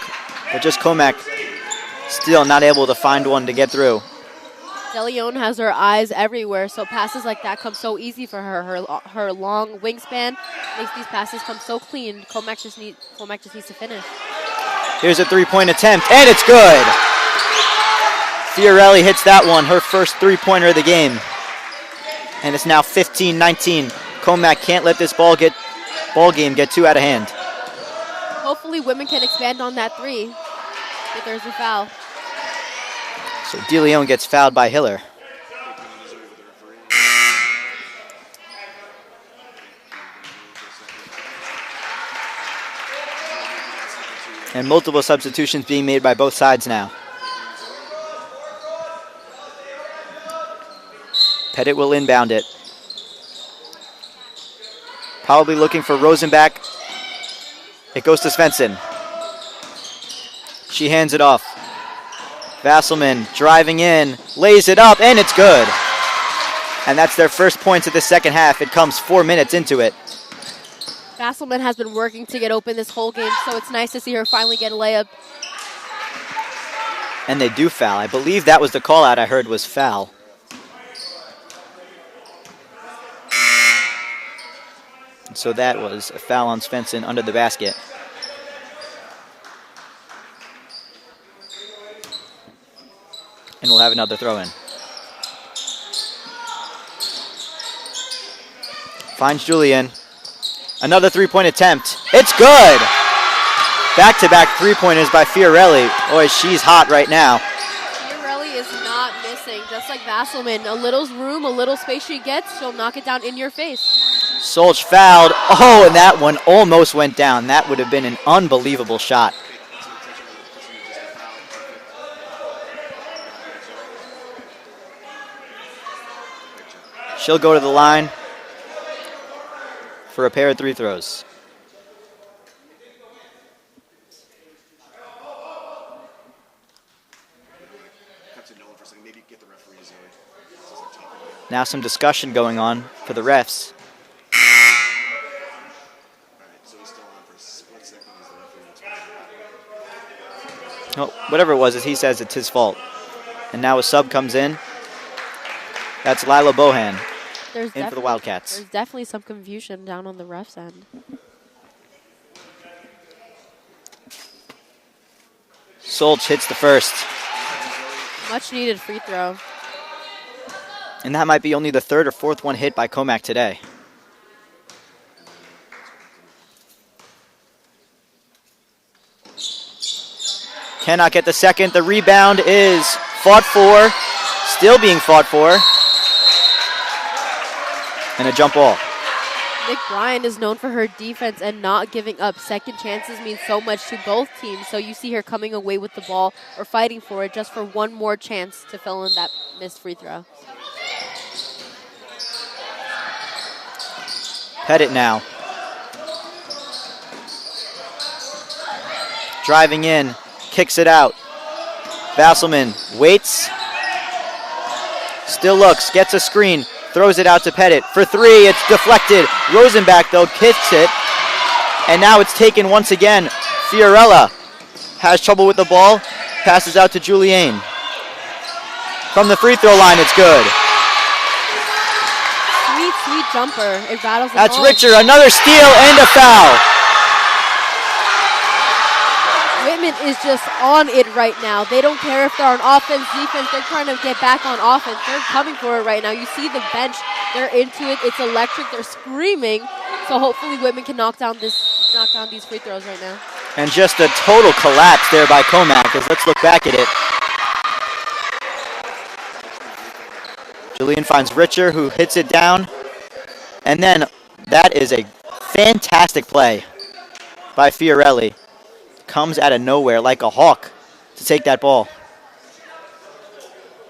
but just Commack still not able to find one to get through. DeLeon has her eyes everywhere, so passes like that come so easy for her. Her long wingspan makes these passes come so clean. Commack just needs to finish. Here's a three-point attempt, and it's good. Fiorelli hits that one, her first three-pointer of the game. And it's now 15-19. Commack can't let this ball game get too out of hand. Hopefully Whitman can expand on that 3 if there's a foul. So DeLeon gets fouled by Hiller. And multiple substitutions being made by both sides now. Pettit will inbound it. Probably looking for Rosenbach. It goes to Svensson. She hands it off. Vasselman driving in, lays it up, and it's good. And that's their first points of the second half. It comes 4 minutes into it. Vasselman has been working to get open this whole game, so it's nice to see her finally get a layup. And they do foul. I believe that was the call out I heard was foul. So that was a foul on Svensson under the basket. And we'll have another throw in. Finds Julian. Another three-point attempt. It's good! Back-to-back three-pointers by Fiorelli. Boy, she's hot right now. Fiorelli is not missing, just like Vasselman. A little room, a little space she gets, she'll knock it down in your face. Solch fouled. Oh, and that one almost went down. That would have been an unbelievable shot. She'll go to the line for a pair of 3 throws. Now some discussion going on for the refs. Oh, whatever it was, he says it's his fault. And now a sub comes in. That's Lila Bohan in for the Wildcats. There's definitely some confusion down on the ref's end. Solch hits the first. Much needed free throw. And that might be only the 3rd or 4th one hit by Commack today. Cannot get the second. The rebound is fought for. Still being fought for. And a jump ball. Nick Bryan is known for her defense and not giving up. Second chances mean so much to both teams. So you see her coming away with the ball or fighting for it just for one more chance to fill in that missed free throw. Pettit now. Driving in. Kicks it out. Vasselman waits. Still looks. Gets a screen. Throws it out to Pettit. For 3, it's deflected. Rosenbach, though, kicks it. And now it's taken once again. Fiorella has trouble with the ball. Passes out to Juliane. From the free throw line, it's good. Sweet jumper. It rattles the That's ball. Richer. Another steal and a foul. Whitman is just on it right now. They don't care if they're on offense, defense. They're trying to get back on offense. They're coming for it right now. You see the bench. They're into it. It's electric. They're screaming. So hopefully Whitman can knock down these free throws right now. And just a total collapse there by Commack, as let's look back at it. Julian finds Richer, who hits it down. And then that is a fantastic play by Fiorelli. Comes out of nowhere like a hawk to take that ball.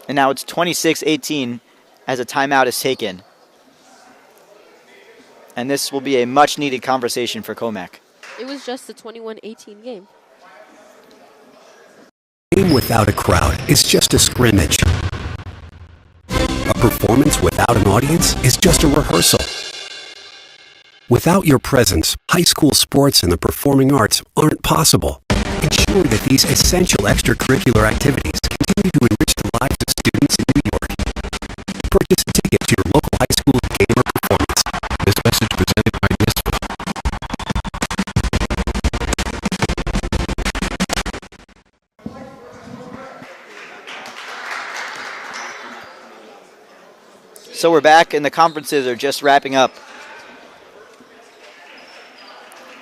And now it's 26-18 as a timeout is taken. And this will be a much-needed conversation for Commack. It was just a 21-18 game. A game without a crowd is just a scrimmage. A performance without an audience is just a rehearsal. Without your presence, high school sports and the performing arts aren't possible. Ensure that these essential extracurricular activities continue to enrich the lives of students in New York. Purchase a ticket to your local high school game or performance. This message presented by Municipal. So we're back, and the conferences are just wrapping up.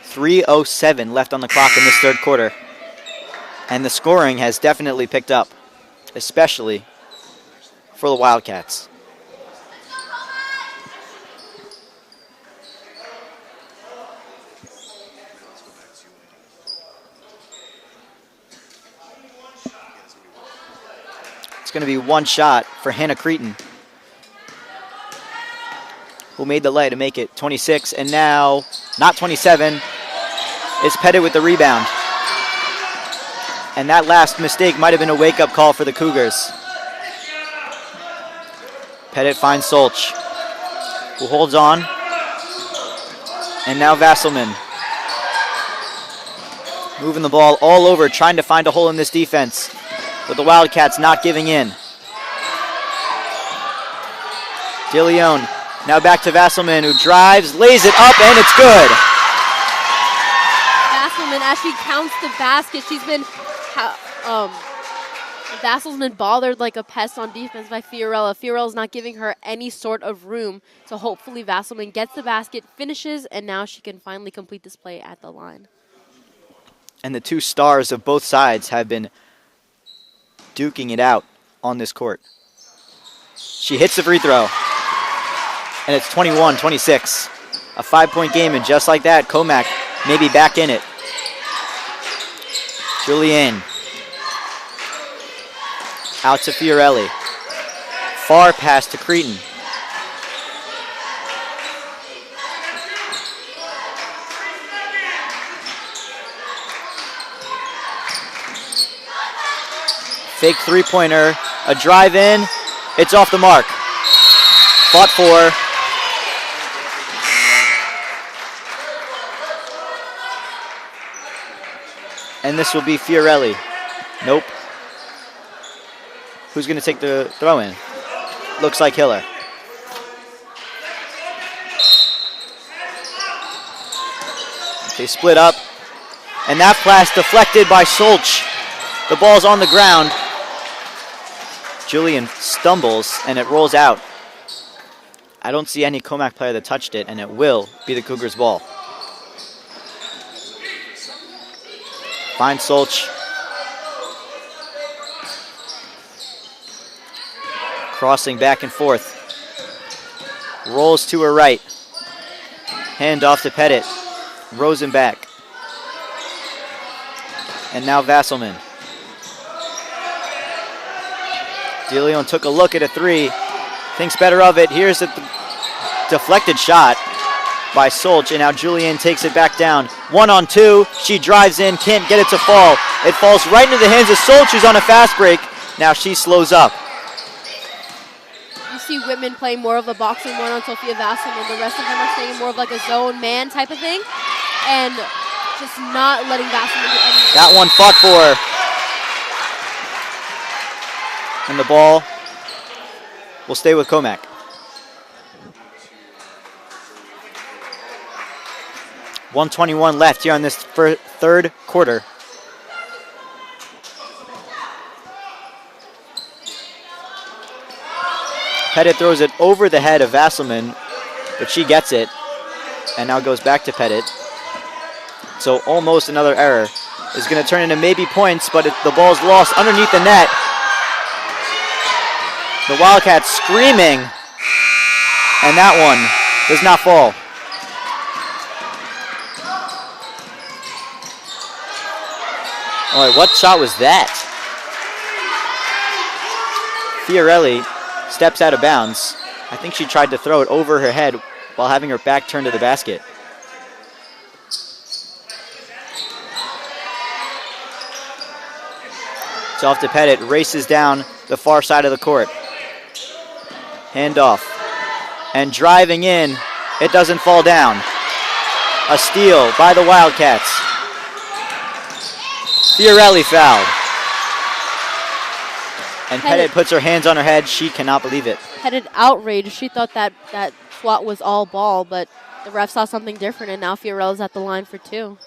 3:07 left on the clock in this third quarter. And the scoring has definitely picked up, especially for the Wildcats. It's going to be one shot for Hannah Cretan, who made the lay to make it 26, and now, not 27, it's Pettit with the rebound. And that last mistake might have been a wake-up call for the Cougars. Pettit finds Solch, who holds on. And now Vasselman. Moving the ball all over, trying to find a hole in this defense. But the Wildcats not giving in. DeLeon now back to Vasselman, who drives, lays it up, and it's good. Vasselman, as she counts the basket, she's been Vasselman bothered like a pest on defense by Fiorella. Fiorella's not giving her any sort of room, so hopefully Vasselman gets the basket, finishes, and now she can finally complete this play at the line. And the two stars of both sides have been duking it out on this court. She hits the free throw, and it's 21-26. A 5-point game, and just like that, Commack may be back in it. Julianne. Out to Fiorelli. Far pass to Cretan. Fake three-pointer. A drive in. It's off the mark. Fought for. And this will be Fiorelli. Nope. Who's going to take the throw in? Looks like Hiller. They split up. And that pass deflected by Solch. The ball's on the ground. Julian stumbles and it rolls out. I don't see any Commack player that touched it, and it will be the Cougars' ball. Finds Solch. Crossing back and forth. Rolls to her right. Hand off to Pettit. Rosenbach. And now Vasselman. DeLeon took a look at a three. Thinks better of it. Here's a deflected shot by Solch, and now Julianne takes it back down. 1-on-2. She drives in, can't get it to fall. It falls right into the hands of Solch, who's on a fast break. Now she slows up. You see Whitman playing more of a boxing one on Sophia Vasselman. The rest of them are staying more of like a zone man type of thing, and just not letting Vasselman get any. That one fought for. And the ball will stay with Commack. .121 left here on this third quarter. Pettit throws it over the head of Vasselman, but she gets it, and now goes back to Pettit. So almost another error. Is going to turn into maybe points, but the ball's lost underneath the net. The Wildcats screaming, and that one does not fall. All right, what shot was that? Fiorelli steps out of bounds. I think she tried to throw it over her head while having her back turned to the basket. It's off to Pettit, races down the far side of the court. Handoff. And driving in, it doesn't fall down. A steal by the Wildcats. Fiorelli fouled. And Pettit puts her hands on her head. She cannot believe it. Pettit outraged. She thought that swat was all ball, but the ref saw something different, and now Fiorella's at the line for two.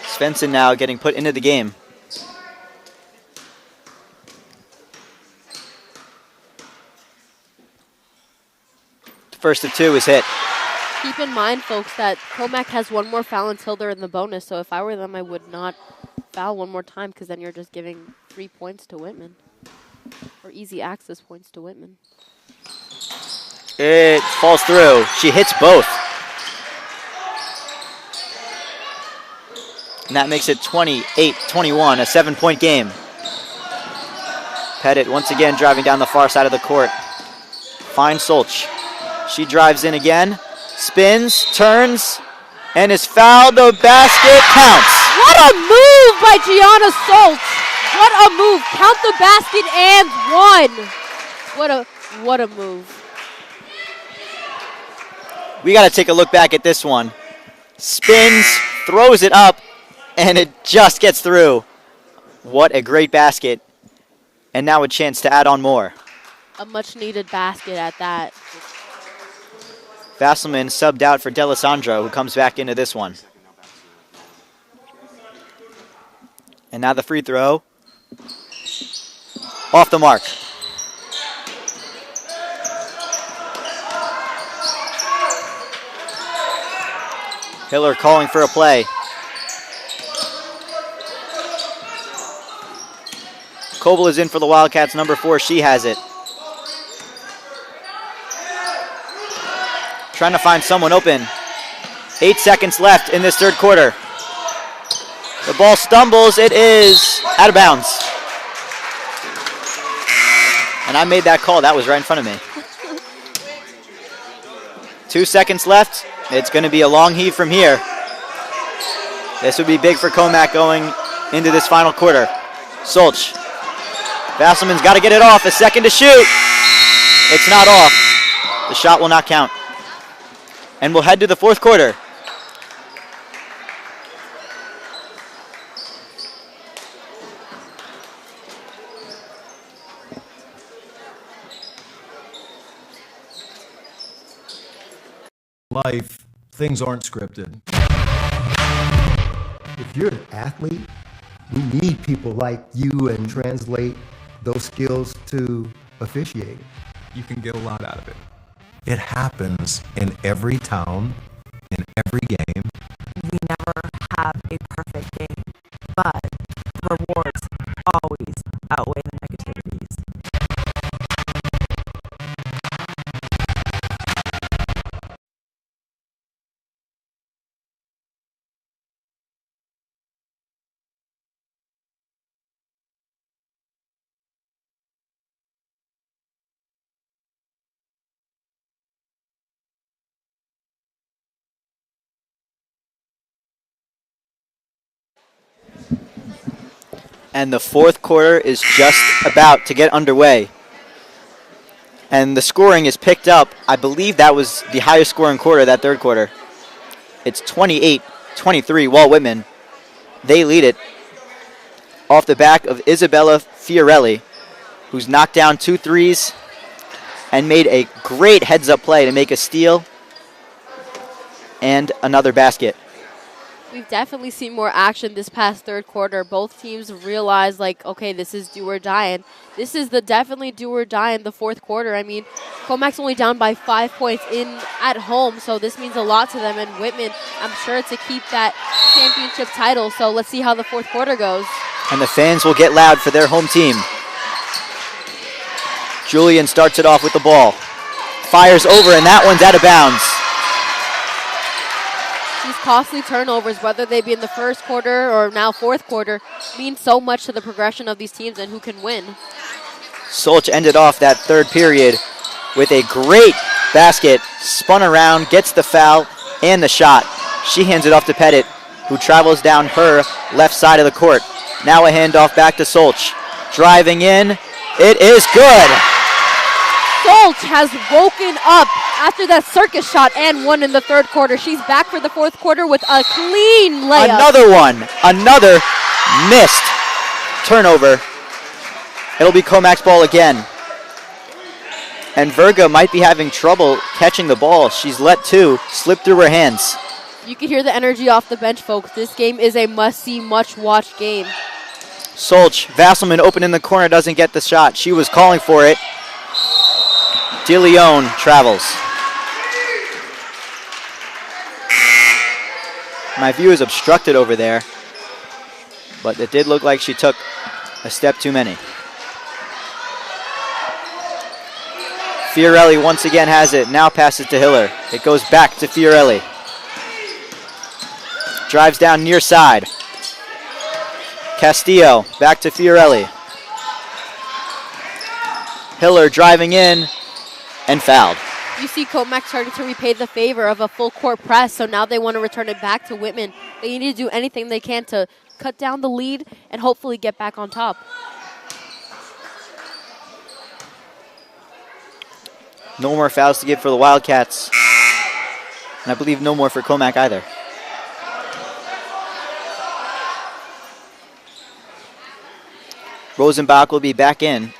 Svensson now getting put into the game. First of two is hit. Keep in mind, folks, that Commack has one more foul until they're in the bonus, so if I were them, I would not foul one more time because then you're just giving 3 points to Whitman. Or easy access points to Whitman. It falls through. She hits both. And that makes it 28-21, a 7-point game. Pettit once again driving down the far side of the court. Finds Solch. She drives in again, spins, turns, and is fouled. The basket counts. What a move by Gianna Solch. What a move. Count the basket and one. What a move. We got to take a look back at this one. Spins, throws it up, and it just gets through. What a great basket. And now a chance to add on more. A much-needed basket at that. Vasselman subbed out for D'Alessandro, who comes back into this one. And now the free throw. Off the mark. Hiller calling for a play. Coble is in for the Wildcats, number 4. She has it. Trying to find someone open. 8 seconds left in this third quarter. The ball stumbles. It is out of bounds. And I made that call. That was right in front of me. 2 seconds left. It's going to be a long heave from here. This would be big for Commack going into this final quarter. Solch. Vasselman's got to get it off. A second to shoot. It's not off. The shot will not count. And we'll head to the fourth quarter. Life, things aren't scripted. If you're an athlete, we need people like you and translate those skills to officiating. You can get a lot out of it. It happens in every town, in every game. We never have a perfect game, but the rewards always outweigh the negativities. And the fourth quarter is just about to get underway. And the scoring is picked up. I believe that was the highest scoring quarter, that third quarter. It's 28-23, Walt Whitman. They lead it off the back of Isabella Fiorelli, who's knocked down 2 threes and made a great heads-up play to make a steal and another basket. We've definitely seen more action this past third quarter. Both teams realize, like, okay, this is do or die. And this is the definitely do or die in the fourth quarter. I mean, Commack's only down by 5 points at home, so this means a lot to them. And Whitman, I'm sure, to keep that championship title. So let's see how the fourth quarter goes. And the fans will get loud for their home team. Julian starts it off with the ball. Fires over, and that one's out of bounds. These costly turnovers, whether they be in the first quarter or now fourth quarter, mean so much to the progression of these teams and who can win. Solch ended off that third period with a great basket, spun around, gets the foul and the shot. She hands it off to Pettit, who travels down her left side of the court. Now a handoff back to Solch. Driving in, it is good. Solch has woken up after that circus shot and won in the third quarter. She's back for the fourth quarter with a clean layup. Another one, another missed turnover. It'll be Commack's ball again. And Virga might be having trouble catching the ball. She's let two slip through her hands. You can hear the energy off the bench, folks. This game is a must-see, much-watch game. Solch, Vasselman open in the corner, doesn't get the shot. She was calling for it. DeLeon travels. My view is obstructed over there, but it did look like she took a step too many. Fiorelli once again has it, now passes to Hiller. It goes back to Fiorelli. Drives down near side. Castillo, back to Fiorelli. Hiller driving in and fouled. You see Commack starting to repay the favor of a full court press, so now they want to return it back to Whitman. They need to do anything they can to cut down the lead and hopefully get back on top. No more fouls to give for the Wildcats. And I believe no more for Commack either. Rosenbach will be back in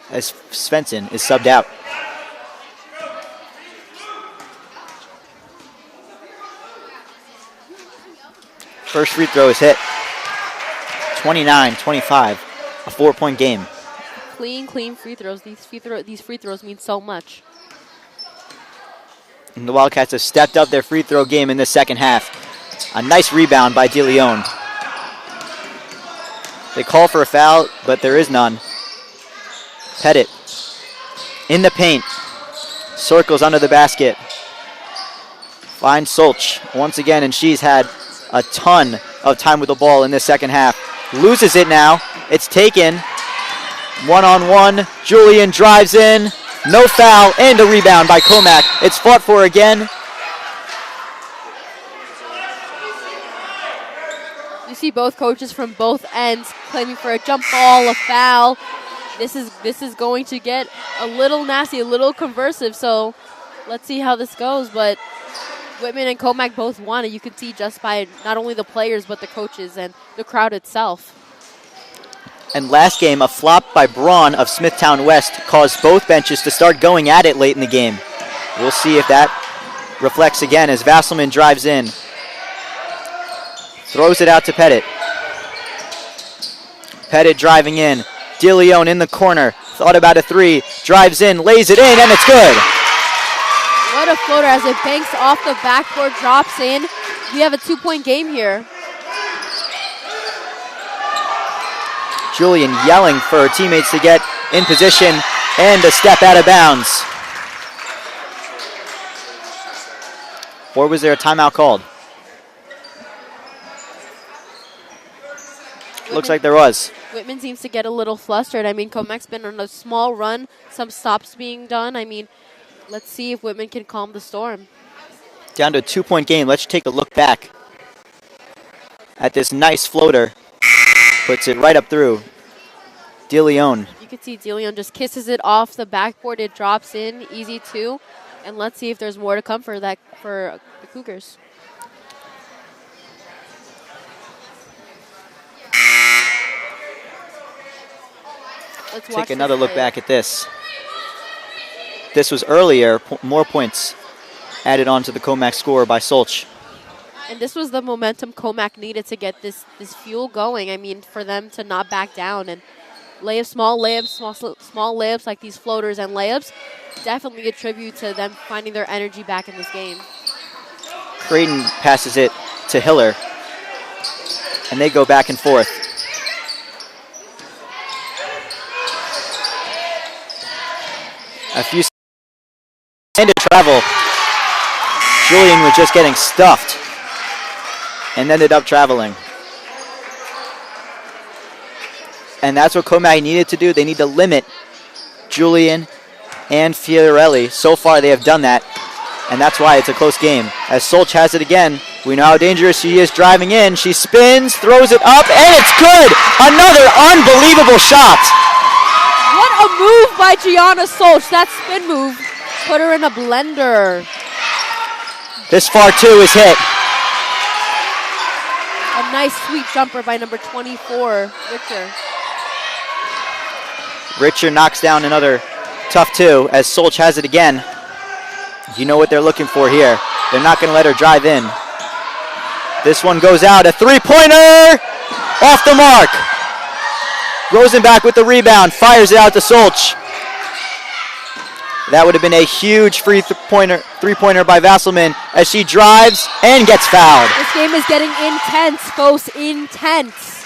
as Svensson is subbed out. First free throw is hit. 29-25, a 4-point game. Clean free throws. These free throws mean so much. And the Wildcats have stepped up their free throw game in the second half. A nice rebound by DeLeon. They call for a foul, but there is none. Pettit in the paint. Circles under the basket. Finds Solch once again, and she's had a ton of time with the ball in this second half. Loses it now. It's taken. One-on-one. Julian drives in. No foul, and a rebound by Commack. It's fought for again. You see both coaches from both ends claiming for a jump ball, a foul. This is going to get a little nasty, a little conversive, so let's see how this goes. But Whitman and Commack both won, and you can see just by not only the players but the coaches and the crowd itself. And last game, a flop by Braun of Smithtown West caused both benches to start going at it late in the game. We'll see if that reflects again as Vasselman drives in. Throws it out to Pettit. Pettit driving in. DeLeon in the corner. Thought about a three. Drives in, lays it in, and it's good. What a floater as it banks off the backboard, drops in. We have a 2-point game here. Julian yelling for her teammates to get in position, and a step out of bounds. Or was there a timeout called? Looks like there was. Whitman seems to get a little flustered. I mean, Commack's been on a small run, some stops being done. I mean, let's see if Whitman can calm the storm. Down to a 2-point game. Let's take a look back at this nice floater. Puts it right up through. DeLeon. You can see DeLeon just kisses it off the backboard. It drops in, easy two. And let's see if there's more to come for the Cougars. Let's take another look back at this. This was earlier, more points added on to the Commack score by Solch. And this was the momentum Commack needed to get this fuel going. I mean, for them to not back down and small layups like these floaters and layups, definitely a tribute to them finding their energy back in this game. Creighton passes it to Hiller, and they go back and forth. A few seconds to travel. Julian was just getting stuffed and ended up traveling. And that's what Commack needed to do. They need to limit Julian and Fiorelli. So far they have done that, and that's why it's a close game. As Solch has it again, we know how dangerous she is driving in. She spins, throws it up, and it's good! Another unbelievable shot! What a move by Gianna Solch. That spin move put her in a blender. This far too is hit. A nice sweet jumper by number 24, Richter. Richter knocks down another tough two as Solch has it again. You know what they're looking for here. They're not going to let her drive in. This one goes out. A three-pointer! Off the mark. Rosenbach with the rebound. Fires it out to Solch. That would have been a huge three-pointer by Vasselman as she drives and gets fouled. This game is getting intense, folks. Intense.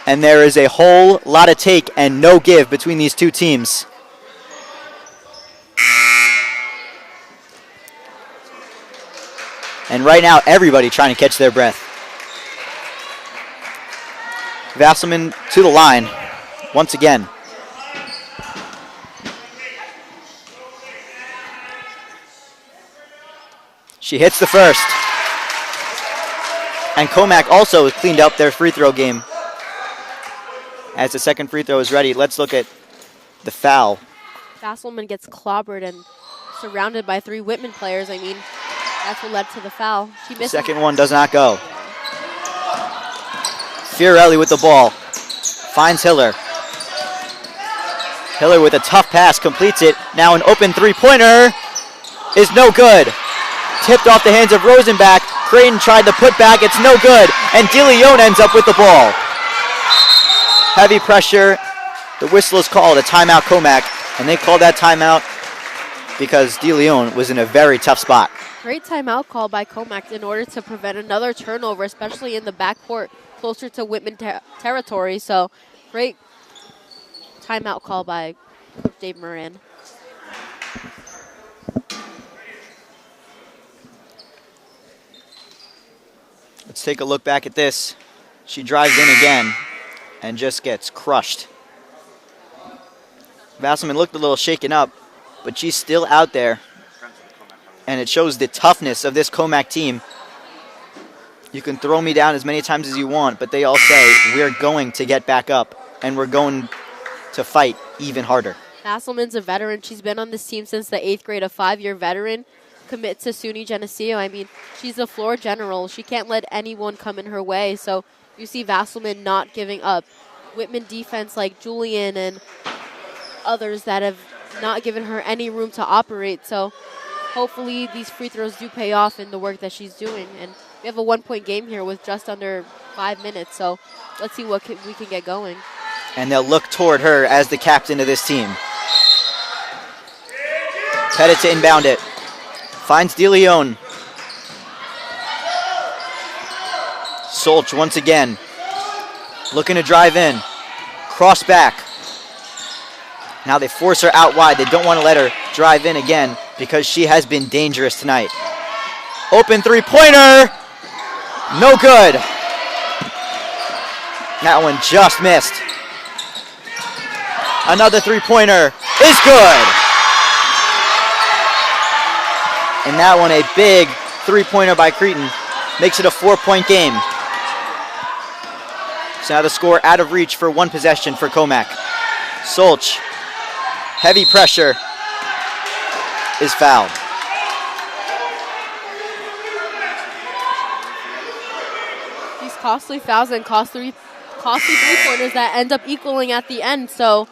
And there is a whole lot of take and no give between these two teams. And right now, everybody trying to catch their breath. Vasselman to the line once again. She hits the first. And Commack also has cleaned up their free throw game. As the second free throw is ready, let's look at the foul. Vasselman gets clobbered and surrounded by three Whitman players. I mean, that's what led to the foul. She missed. Second one does not go. Fiorelli with the ball. Finds Hiller. Hiller with a tough pass, completes it. Now an open three-pointer is no good. Tipped off the hands of Rosenbach. Creighton tried to put back, it's no good. And DeLeon ends up with the ball. Heavy pressure. The whistle is called a timeout Commack. And they called that timeout because DeLeon was in a very tough spot. Great timeout call by Commack in order to prevent another turnover, especially in the backcourt closer to Whitman territory. So great timeout call by Dave Moran. Let's take a look back at this. She drives in again and just gets crushed. Vasselman looked a little shaken up, but she's still out there. And it shows the toughness of this Commack team. You can throw me down as many times as you want, but they all say, we're going to get back up, and we're going to fight even harder. Vasselman's a veteran. She's been on this team since the 8th grade, a 5-year veteran. Commit to SUNY Geneseo. I mean, she's a floor general. She can't let anyone come in her way. So you see Vasselman not giving up. Whitman defense like Julian and others that have not given her any room to operate. So hopefully these free throws do pay off in the work that she's doing. And we have a 1-point game here with just under 5 minutes. So let's see what we can get going. And they'll look toward her as the captain of this team. Pettit to inbound it. Finds DeLeon. Solch once again. Looking to drive in. Cross back. Now they force her out wide. They don't want to let her drive in again because she has been dangerous tonight. Open three-pointer. No good. That one just missed. Another three-pointer is good. And that one, a big three-pointer by Creighton. Makes it a 4-point game. So now the score out of reach for one possession for Commack. Solch, heavy pressure, is fouled. These costly fouls and costly three-pointers that end up equaling at the end. So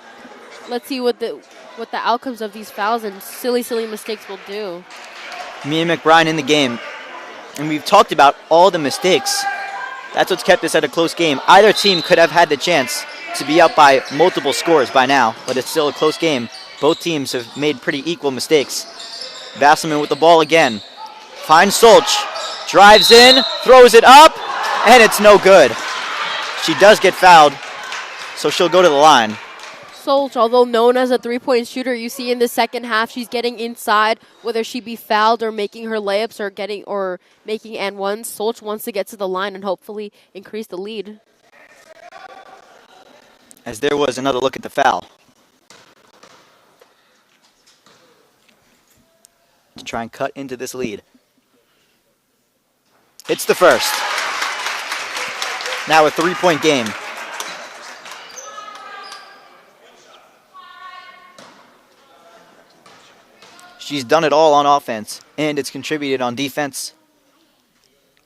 let's see what the outcomes of these fouls and silly mistakes will do. Mia McBride in the game. And we've talked about all the mistakes. That's what's kept this at a close game. Either team could have had the chance to be up by multiple scores by now, but it's still a close game. Both teams have made pretty equal mistakes. Vasselman with the ball again. Finds Solch. Drives in, throws it up, and it's no good. She does get fouled, so she'll go to the line. Solch, although known as a three-point shooter, you see in the second half she's getting inside, whether she be fouled or making her layups or making and ones. Solch wants to get to the line and hopefully increase the lead. As there was another look at the foul. To try and cut into this lead. It's the first. Now a 3-point game. She's done it all on offense, and it's contributed on defense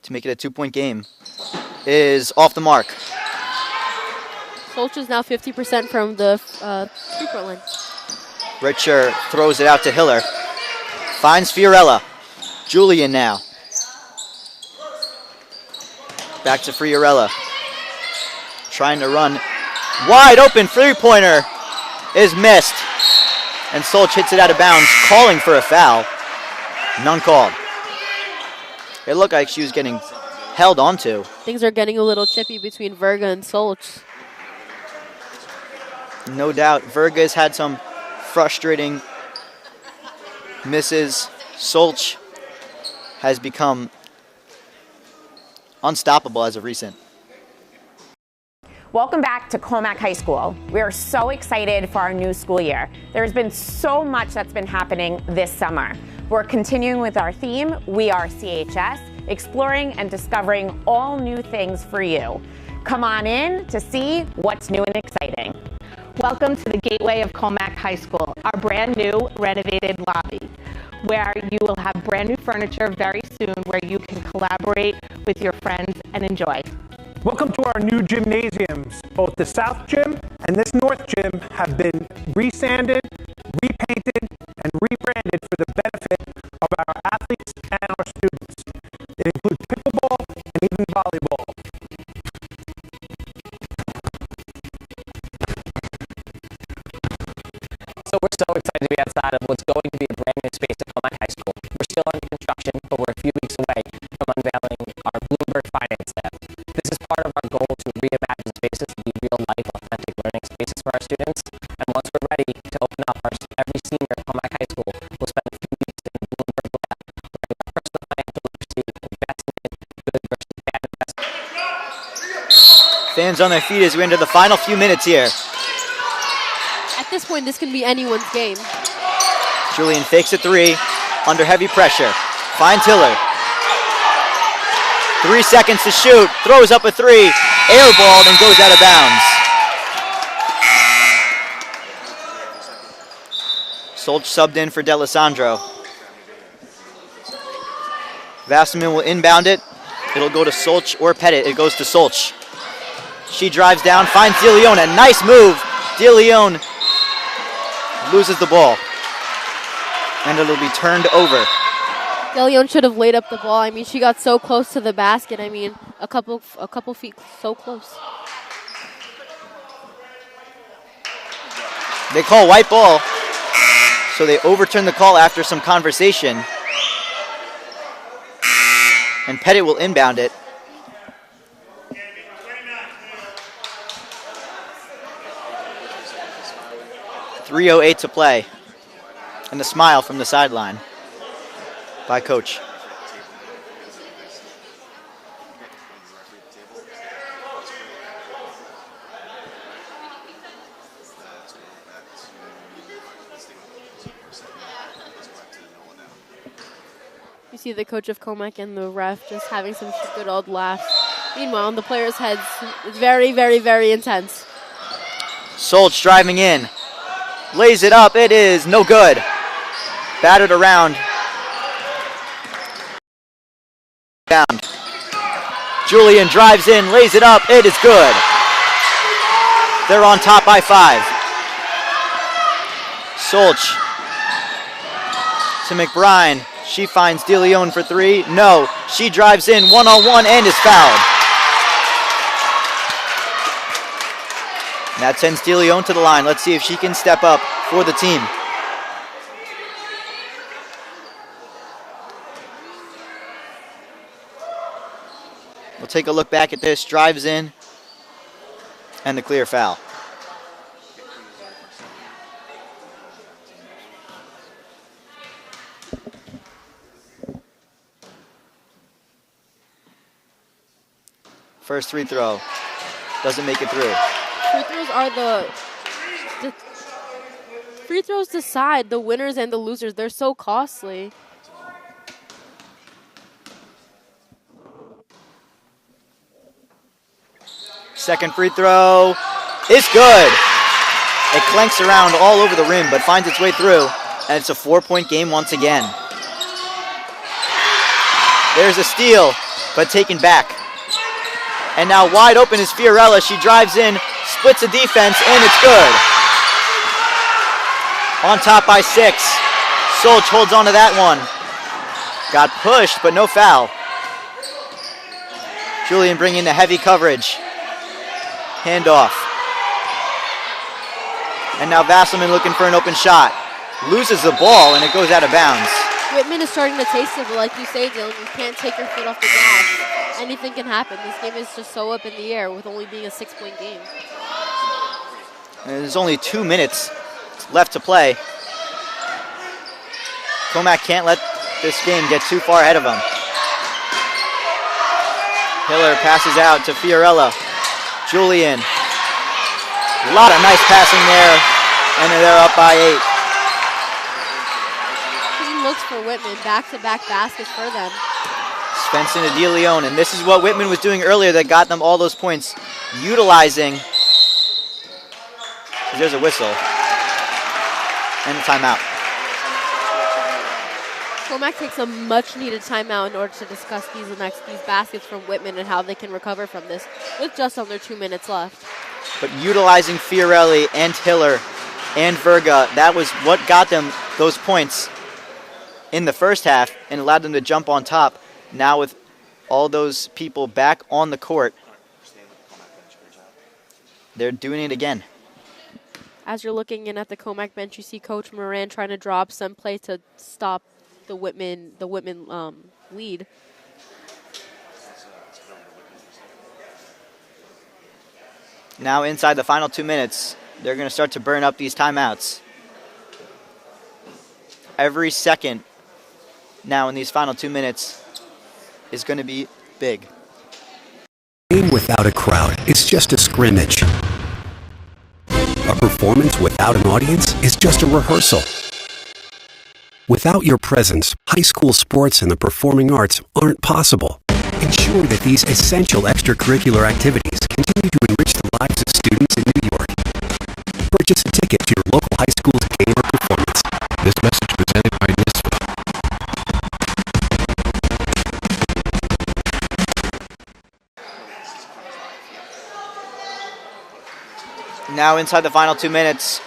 to make it a 2-point game. Is off the mark. Solch is now 50% from the three-point line. Richer throws it out to Hiller. Finds Fiorella. Julian now. Back to Fiorella. Trying to run. Wide open three-pointer is missed. And Solch hits it out of bounds, calling for a foul. None called. It looked like she was getting held onto. Things are getting a little chippy between Verga and Solch. No doubt, Verga has had some frustrating misses. Solch has become unstoppable as of recent. Welcome back to Commack High School. We are so excited for our new school year. There's been so much that's been happening this summer. We're continuing with our theme, We Are CHS, exploring and discovering all new things for you. Come on in to see what's new and exciting. Welcome to the gateway of Commack High School, our brand new renovated lobby, where you will have brand new furniture very soon, where you can collaborate with your friends and enjoy. Welcome to our new gymnasiums. Both the South Gym and this North Gym have been resanded, repainted, and rebranded for the benefit of our athletes and our students. It includes pickleball and even volleyball. So we're so excited to be outside of what's going to be a brand new space at Commack High School. We're still under construction, but we're a few weeks away from unveiling our Bloomberg Finance Lab. This is part of our goal to reimagine spaces to be real-life, authentic learning spaces for our students. And once we're ready to open up, every senior at Commack High School will spend a few weeks in the Bloomberg Lab, learning about personal financial literacy, investment, good versus bad investment. Fans on their feet as we enter the final few minutes here. At this point, this can be anyone's game. Julian fakes a three under heavy pressure. Finds Hiller. 3 seconds to shoot. Throws up a three. Airballed and goes out of bounds. Solch subbed in for D'Alessandro. Vasselman will inbound it. It'll go to Solch or Pettit. It goes to Solch. She drives down, finds DeLeon. A nice move. DeLeon loses the ball. And it'll be turned over. DeLeon should have laid up the ball. I mean, she got so close to the basket. I mean, a couple feet so close. They call white ball. So they overturn the call after some conversation. And Pettit will inbound it. .308 to play. And the smile from the sideline by Coach. You see the coach of Commack and the ref just having some good old laughs. Meanwhile, in the players' heads, it's very, very, very intense. Solch driving in. Lays it up. It is no good. Battered around. Down. Julian drives in, lays it up. It is good. They're on top by 5. Solch to McBride. She finds DeLeon for three. No, she drives in one-on-one and is fouled. And that sends DeLeon to the line. Let's see if she can step up for the team. We'll take a look back at this. Drives in and the clear foul. First free throw. Doesn't make it through. Free throws are the free throws decide the winners and the losers. They're so costly. Second free throw is good. It clanks around all over the rim, but finds its way through, and it's a 4-point game once again. There's a steal, but taken back. And now wide open is Fiorella. She drives in, splits the defense, and it's good. On top by 6. Solch holds on to that one. Got pushed, but no foul. Julian bringing the heavy coverage. Handoff. And now Vasselman looking for an open shot. Loses the ball, and it goes out of bounds. Whitman is starting to taste it, but like you say, Dylan, you can't take your foot off the gas. Anything can happen. This game is just so up in the air with only being a 6-point game. And there's only 2 minutes left to play. Commack can't let this game get too far ahead of him. Hiller passes out to Fiorella. Julian. A lot of nice passing there, and they're up by 8. He looks for Whitman. Back-to-back baskets for them. Spence into DeLeon, and this is what Whitman was doing earlier that got them all those points. Utilizing. There's a whistle. And a timeout. Commack takes a much-needed timeout in order to discuss these baskets from Whitman and how they can recover from this with just under 2 minutes left. But utilizing Fiorelli and Hiller and Verga, that was what got them those points in the first half and allowed them to jump on top. Now with all those people back on the court, they're doing it again. As you're looking in at the Commack bench, you see Coach Moran trying to draw up some play to stop the Whitman lead. Now inside the final 2 minutes, they're going to start to burn up these timeouts. Every second now in these final 2 minutes is going to be big. A game without a crowd is just a scrimmage. A performance without an audience is just a rehearsal. Without your presence, high school sports and the performing arts aren't possible. Ensure that these essential extracurricular activities continue to enrich the lives of students in New York. Purchase a ticket to your local high school's game or performance. This message presented by NISFA. Now inside the final 2 minutes,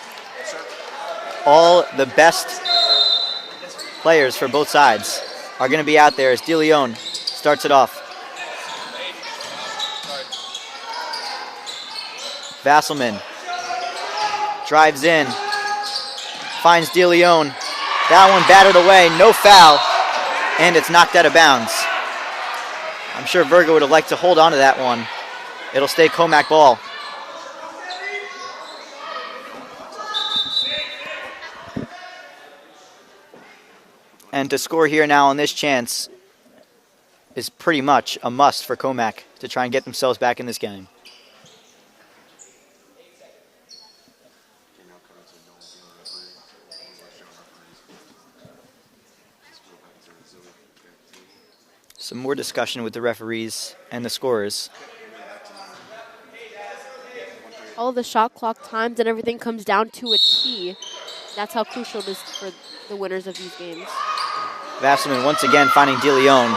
all the best players for both sides are going to be out there as DeLeon starts it off. Vasselman drives in, finds DeLeon. That one batted away, no foul, and it's knocked out of bounds. I'm sure Verga would have liked to hold on to that one. It'll stay Commack ball. And to score here now on this chance is pretty much a must for Commack to try and get themselves back in this game. Some more discussion with the referees and the scorers. All of the shot clock times and everything comes down to a T. That's how crucial it is for the winners of these games. Vasselman once again finding DeLeon.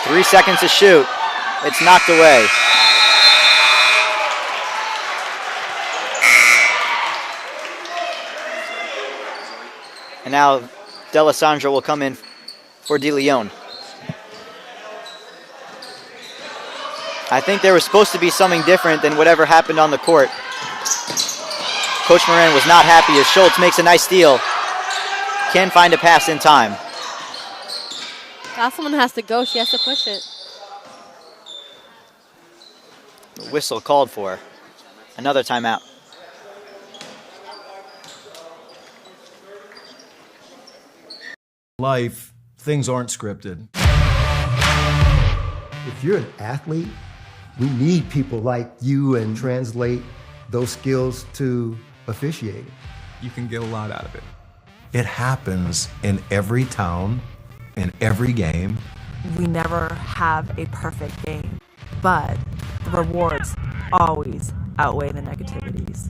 3 seconds to shoot. It's knocked away. And now D'Alessandro will come in for De Leon. I think there was supposed to be something different than whatever happened on the court. Coach Moran was not happy as Schultz makes a nice steal. Can't find a pass in time. Someone has to go. She has to push it. The whistle called for another timeout. Life, things aren't scripted. If you're an athlete, we need people like you and translate those skills to officiating. You can get a lot out of it. It happens in every town, in every game. We never have a perfect game, but the rewards always outweigh the negativities.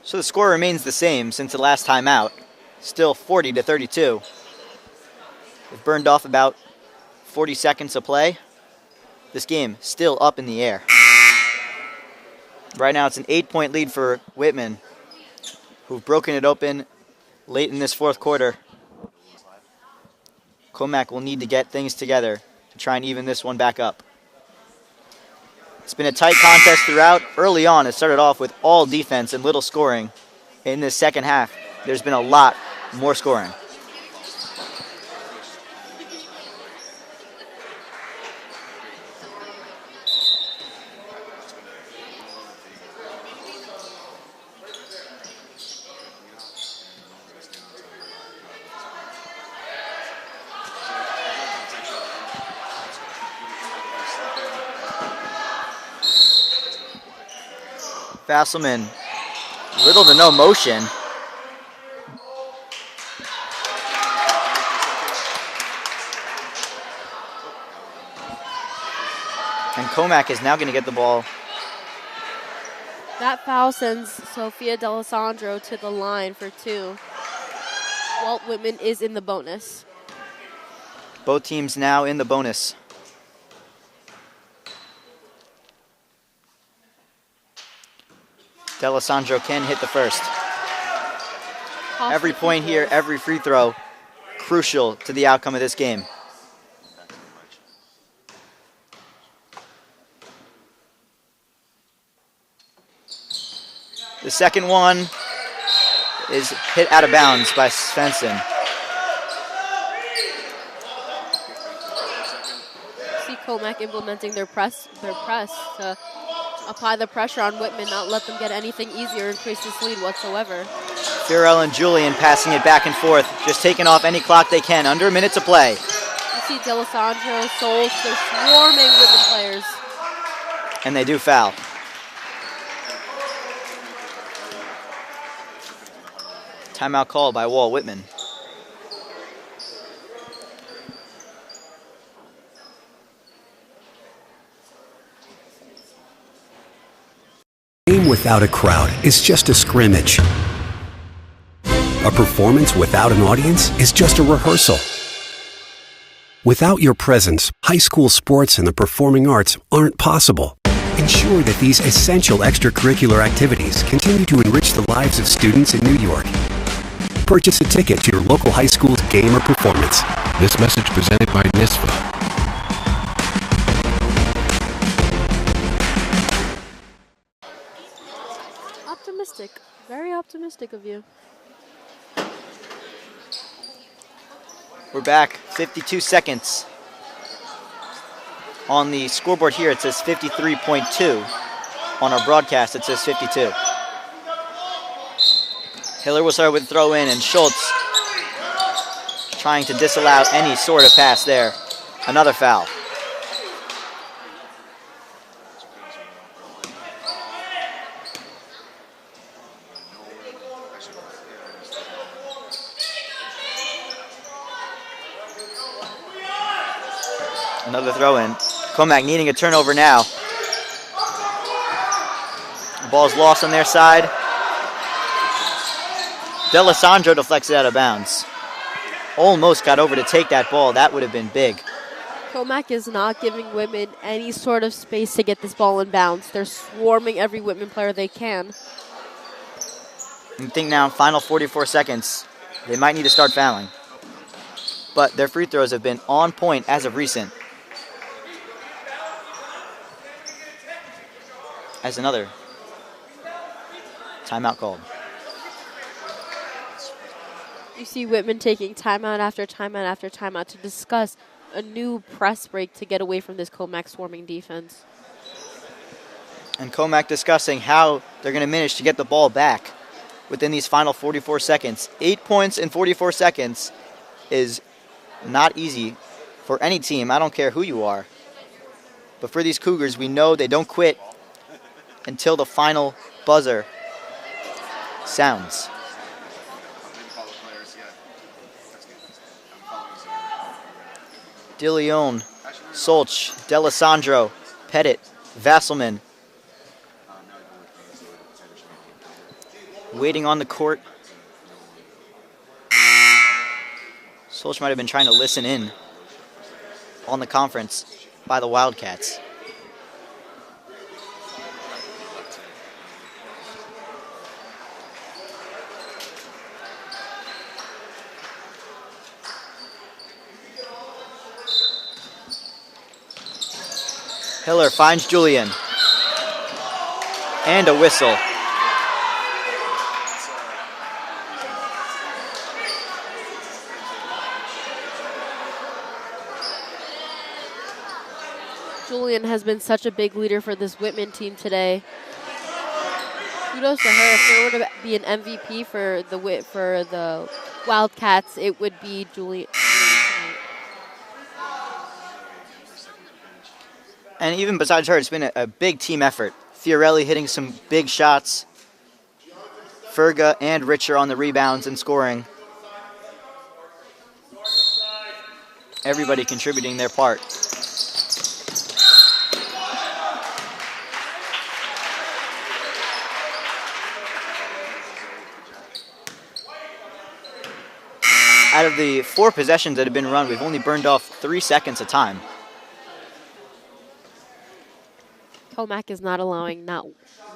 So the score remains the same since the last time out, still 40-32. We've burned off about 40 seconds of play. This game still up in the air. Right now it's an 8-point lead for Whitman, who've broken it open late in this fourth quarter. Commack will need to get things together to try and even this one back up. It's been a tight contest throughout. Early on, it started off with all defense and little scoring. In this second half, there's been a lot more scoring. Fasselman, little to no motion. And Commack is now going to get the ball. That foul sends Sofia D'Alessandro to the line for 2. Walt Whitman is in the bonus. Both teams now in the bonus. D'Alessandro can hit the first. Every point here, every free throw, crucial to the outcome of this game. The second one is hit out of bounds by Svensson. See Commack implementing their press to apply the pressure on Whitman, not let them get anything easier, increase this lead whatsoever. Farrell and Julian passing it back and forth, just taking off any clock they can. Under a minute to play. You see D'Alessandro, Souls, they're swarming Whitman players. And they do foul. Timeout called by Walt Whitman. A game without a crowd is just a scrimmage. A performance without an audience is just a rehearsal. Without your presence, high school sports and the performing arts aren't possible. Ensure that these essential extracurricular activities continue to enrich the lives of students in New York. Purchase a ticket to your local high school's game or performance. This message presented by NISFA. Optimistic. Very optimistic of you. We're back. 52 seconds. On the scoreboard here, it says 53.2. On our broadcast, it says 52. Hiller will start with throw in, and Schultz trying to disallow any sort of pass there. Another foul. Another throw in. Commack needing a turnover now. The ball's lost on their side. D'Alessandro deflects it out of bounds. Almost got over to take that ball. That would have been big. Commack is not giving Whitman any sort of space to get this ball in bounds. They're swarming every Whitman player they can. And think now, final 44 seconds, they might need to start fouling. But their free throws have been on point as of recent. As another timeout called. You see Whitman taking timeout after timeout after timeout to discuss a new press break to get away from this Commack swarming defense. And Commack discussing how they're going to manage to get the ball back within these final 44 seconds. 8 points in 44 seconds is not easy for any team. I don't care who you are. But for these Cougars, we know they don't quit until the final buzzer sounds. DeLeon, Solch, D'Alessandro, Pettit, Vasselman. Waiting on the court. Solch might have been trying to listen in on the conference by the Wildcats. Hiller finds Julian. And a whistle. Julian has been such a big leader for this Whitman team today. Kudos to her. If there were to be an MVP for the Wildcats, it would be Julian. And even besides her, it's been a big team effort. Fiorelli hitting some big shots. Ferga and Richer on the rebounds and scoring. Everybody contributing their part. Out of the 4 possessions that have been run, we've only burned off 3 seconds of time. Commack is not allowing not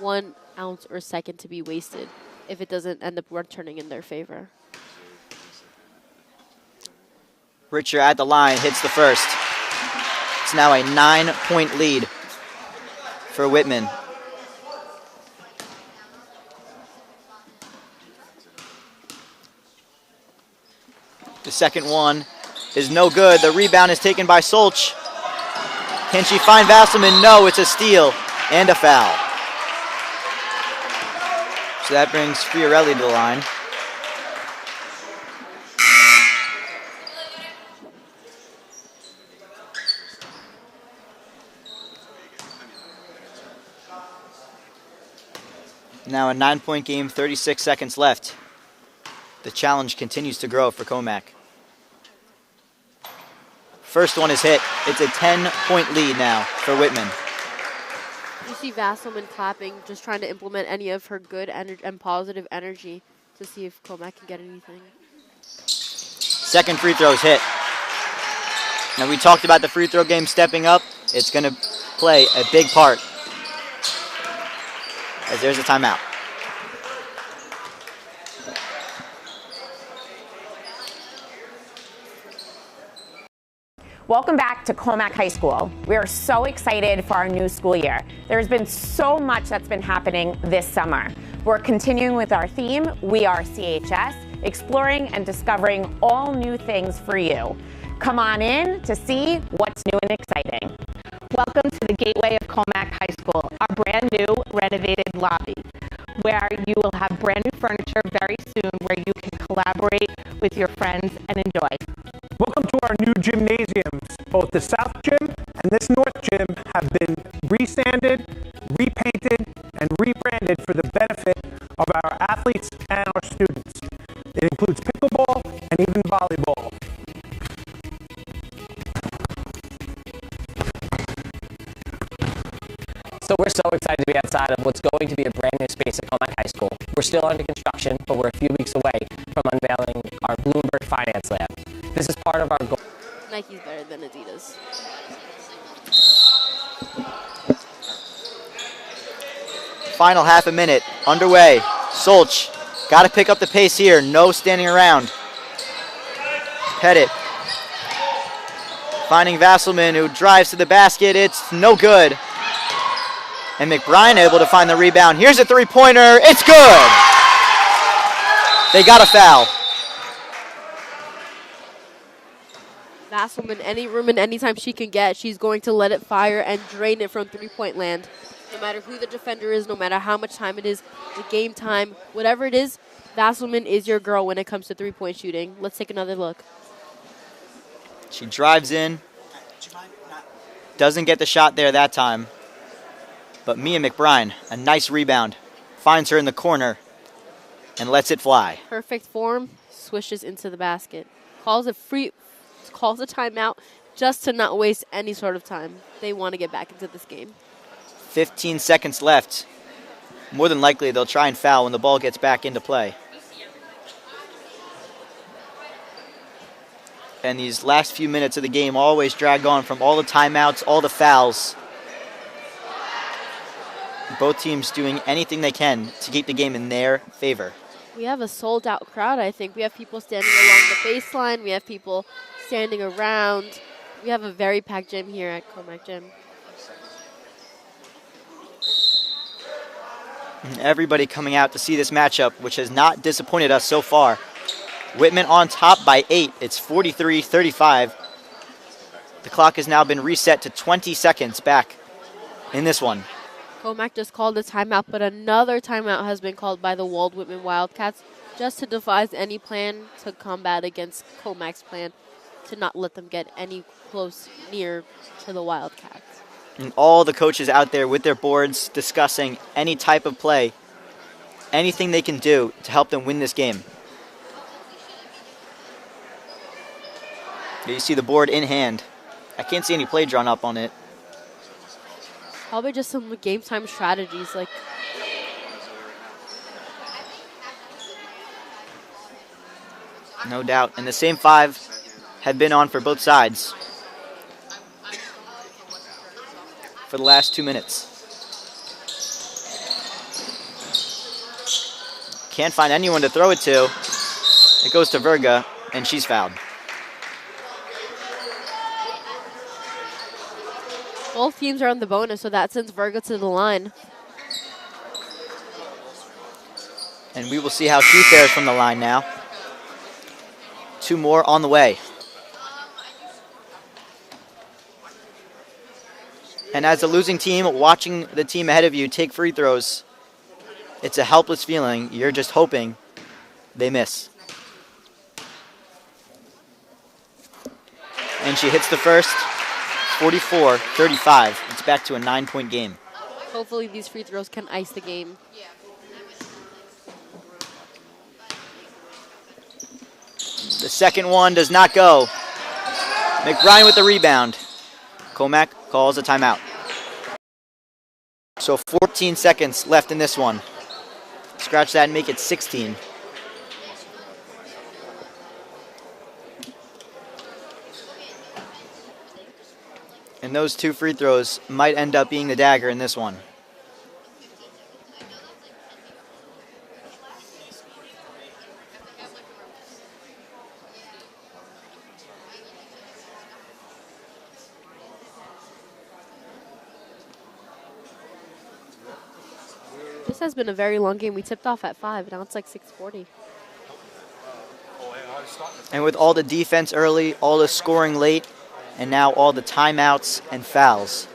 1 ounce or second to be wasted if it doesn't end up turning in their favor. Richer at the line, hits the first. It's now a 9-point lead for Whitman. The second one is no good. The rebound is taken by Solch. Can she find Vasselman? No, it's a steal and a foul. So that brings Fiorelli to the line. Now a 9-point game, 36 seconds left. The challenge continues to grow for Commack. First one is hit. It's a 10-point lead now for Whitman. You see Vasselman clapping, just trying to implement any of her good and positive energy to see if Commack can get anything. Second free throw is hit. Now we talked about the free throw game stepping up. It's going to play a big part. As there's a timeout. Welcome back to Commack High School. We are so excited for our new school year. There's been so much that's been happening this summer. We're continuing with our theme, We Are CHS, exploring and discovering all new things for you. Come on in to see what's new and exciting. Welcome to the gateway of Commack High School, our brand new renovated lobby, where you will have brand new furniture very soon, where you can collaborate with your friends and enjoy. Welcome to our new gymnasiums. Both the South Gym and this North Gym have been resanded, repainted, and rebranded for the benefit of our athletes and our students. It includes pickleball and even volleyball. So we're so excited to be outside of what's going to be a brand new space at Commack High School. We're still under construction, but we're a few weeks away from unveiling our Bloomberg Finance Lab. This is part of our goal. Nike's better than Adidas. fouls. Final half a minute underway. Solch got to pick up the pace here. No standing around. Pettit finding Vasselman, who drives to the basket. It's no good. And McBride able to find the rebound. Here's a three-pointer. It's good. They got a foul. Vasselman, any room and any time she can get, she's going to let it fire and drain it from three-point land. No matter who the defender is, no matter how much time it is, the game time, whatever it is, Vasselman is your girl when it comes to three-point shooting. Let's take another look. She drives in. Doesn't get the shot there that time. But Mia McBride, a nice rebound, finds her in the corner and lets it fly. Perfect form, swishes into the basket. Calls a timeout just to not waste any sort of time. They want to get back into this game. 15 seconds left. More than likely, they'll try and foul when the ball gets back into play. And these last few minutes of the game always drag on from all the timeouts, all the fouls. Both teams doing anything they can to keep the game in their favor. We have a sold-out crowd, I think. We have people standing along the baseline. We have people standing around. We have a very packed gym here at Commack Gym. And everybody coming out to see this matchup, which has not disappointed us so far. Whitman on top by 8. It's 43-35. The clock has now been reset to 20 seconds back in this one. Commack just called a timeout, but another timeout has been called by the Walt Whitman Wildcats just to devise any plan to combat against Commack's plan to not let them get any close near to the Wildcats. And all the coaches out there with their boards discussing any type of play, anything they can do to help them win this game. You see the board in hand. I can't see any play drawn up on it. Probably just some game time strategies, like no doubt. And the same 5 have been on for both sides for the last 2 minutes. Can't find anyone to throw it to. It goes to Verga, and she's fouled. both teams are on the bonus, so that sends Verga to the line. And we will see how she fares from the line now. 2 more on the way. And as a losing team, watching the team ahead of you take free throws, it's a helpless feeling. You're just hoping they miss. And she hits the first, 44-35. It's back to a 9-point game. Hopefully these free throws can ice the game. The second one does not go. McBride with the rebound. Commack calls a timeout. So 14 seconds left in this one. Scratch that and make it 16. And those 2 free throws might end up being the dagger in this one. This has been a very long game. We tipped off at 5. Now it's like 6:40. And with all the defense early, all the scoring late, and now all the timeouts and fouls.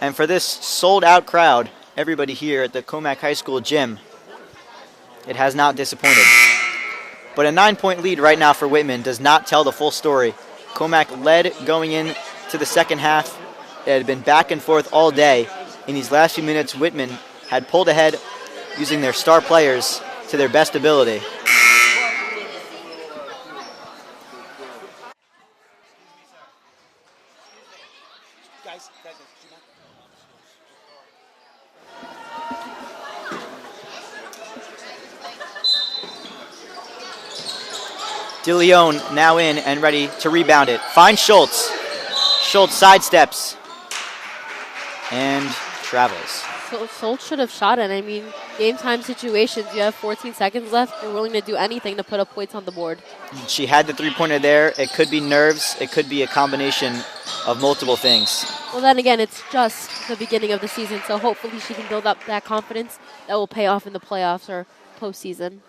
And for this sold-out crowd, everybody here at the Commack High School gym, it has not disappointed. But a 9-point lead right now for Whitman does not tell the full story. Commack led going into the second half. It had been back and forth all day. In these last few minutes, Whitman had pulled ahead using their star players to their best ability. DeLeon now in and ready to rebound it. Finds Schultz. Schultz sidesteps and travels. So Schultz should have shot it. I mean, game time situations, you have 14 seconds left. You're willing to do anything to put up points on the board. She had the three-pointer there. It could be nerves. It could be a combination of multiple things. Well, then again, it's just the beginning of the season, so hopefully she can build up that confidence that will pay off in the playoffs or postseason.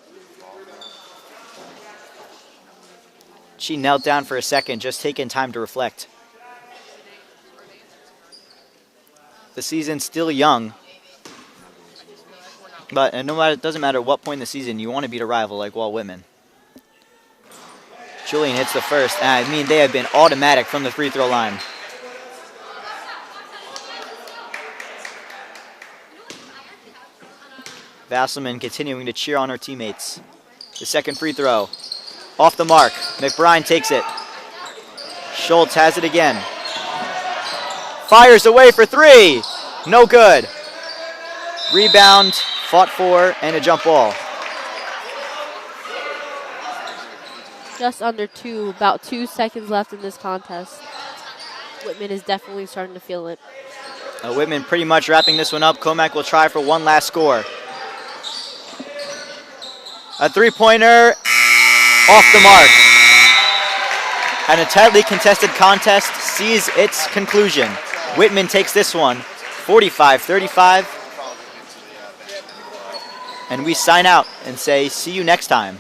She knelt down for a second, just taking time to reflect. The season's still young, but it doesn't matter what point in the season, you want to beat a rival like Walt Whitman. Julian hits the first, and I mean, they have been automatic from the free throw line. Vasselman continuing to cheer on her teammates. The second free throw, off the mark. McBride takes it. Schultz has it again. Fires away for three. No good. Rebound, fought for, and a jump ball. Just under two, about 2 seconds left in this contest. Whitman is definitely starting to feel it. Whitman pretty much wrapping this one up. Commack will try for one last score. A three-pointer off the mark. And a tightly contested contest sees its conclusion. Whitman takes this one, 45-35. And we sign out and say, see you next time.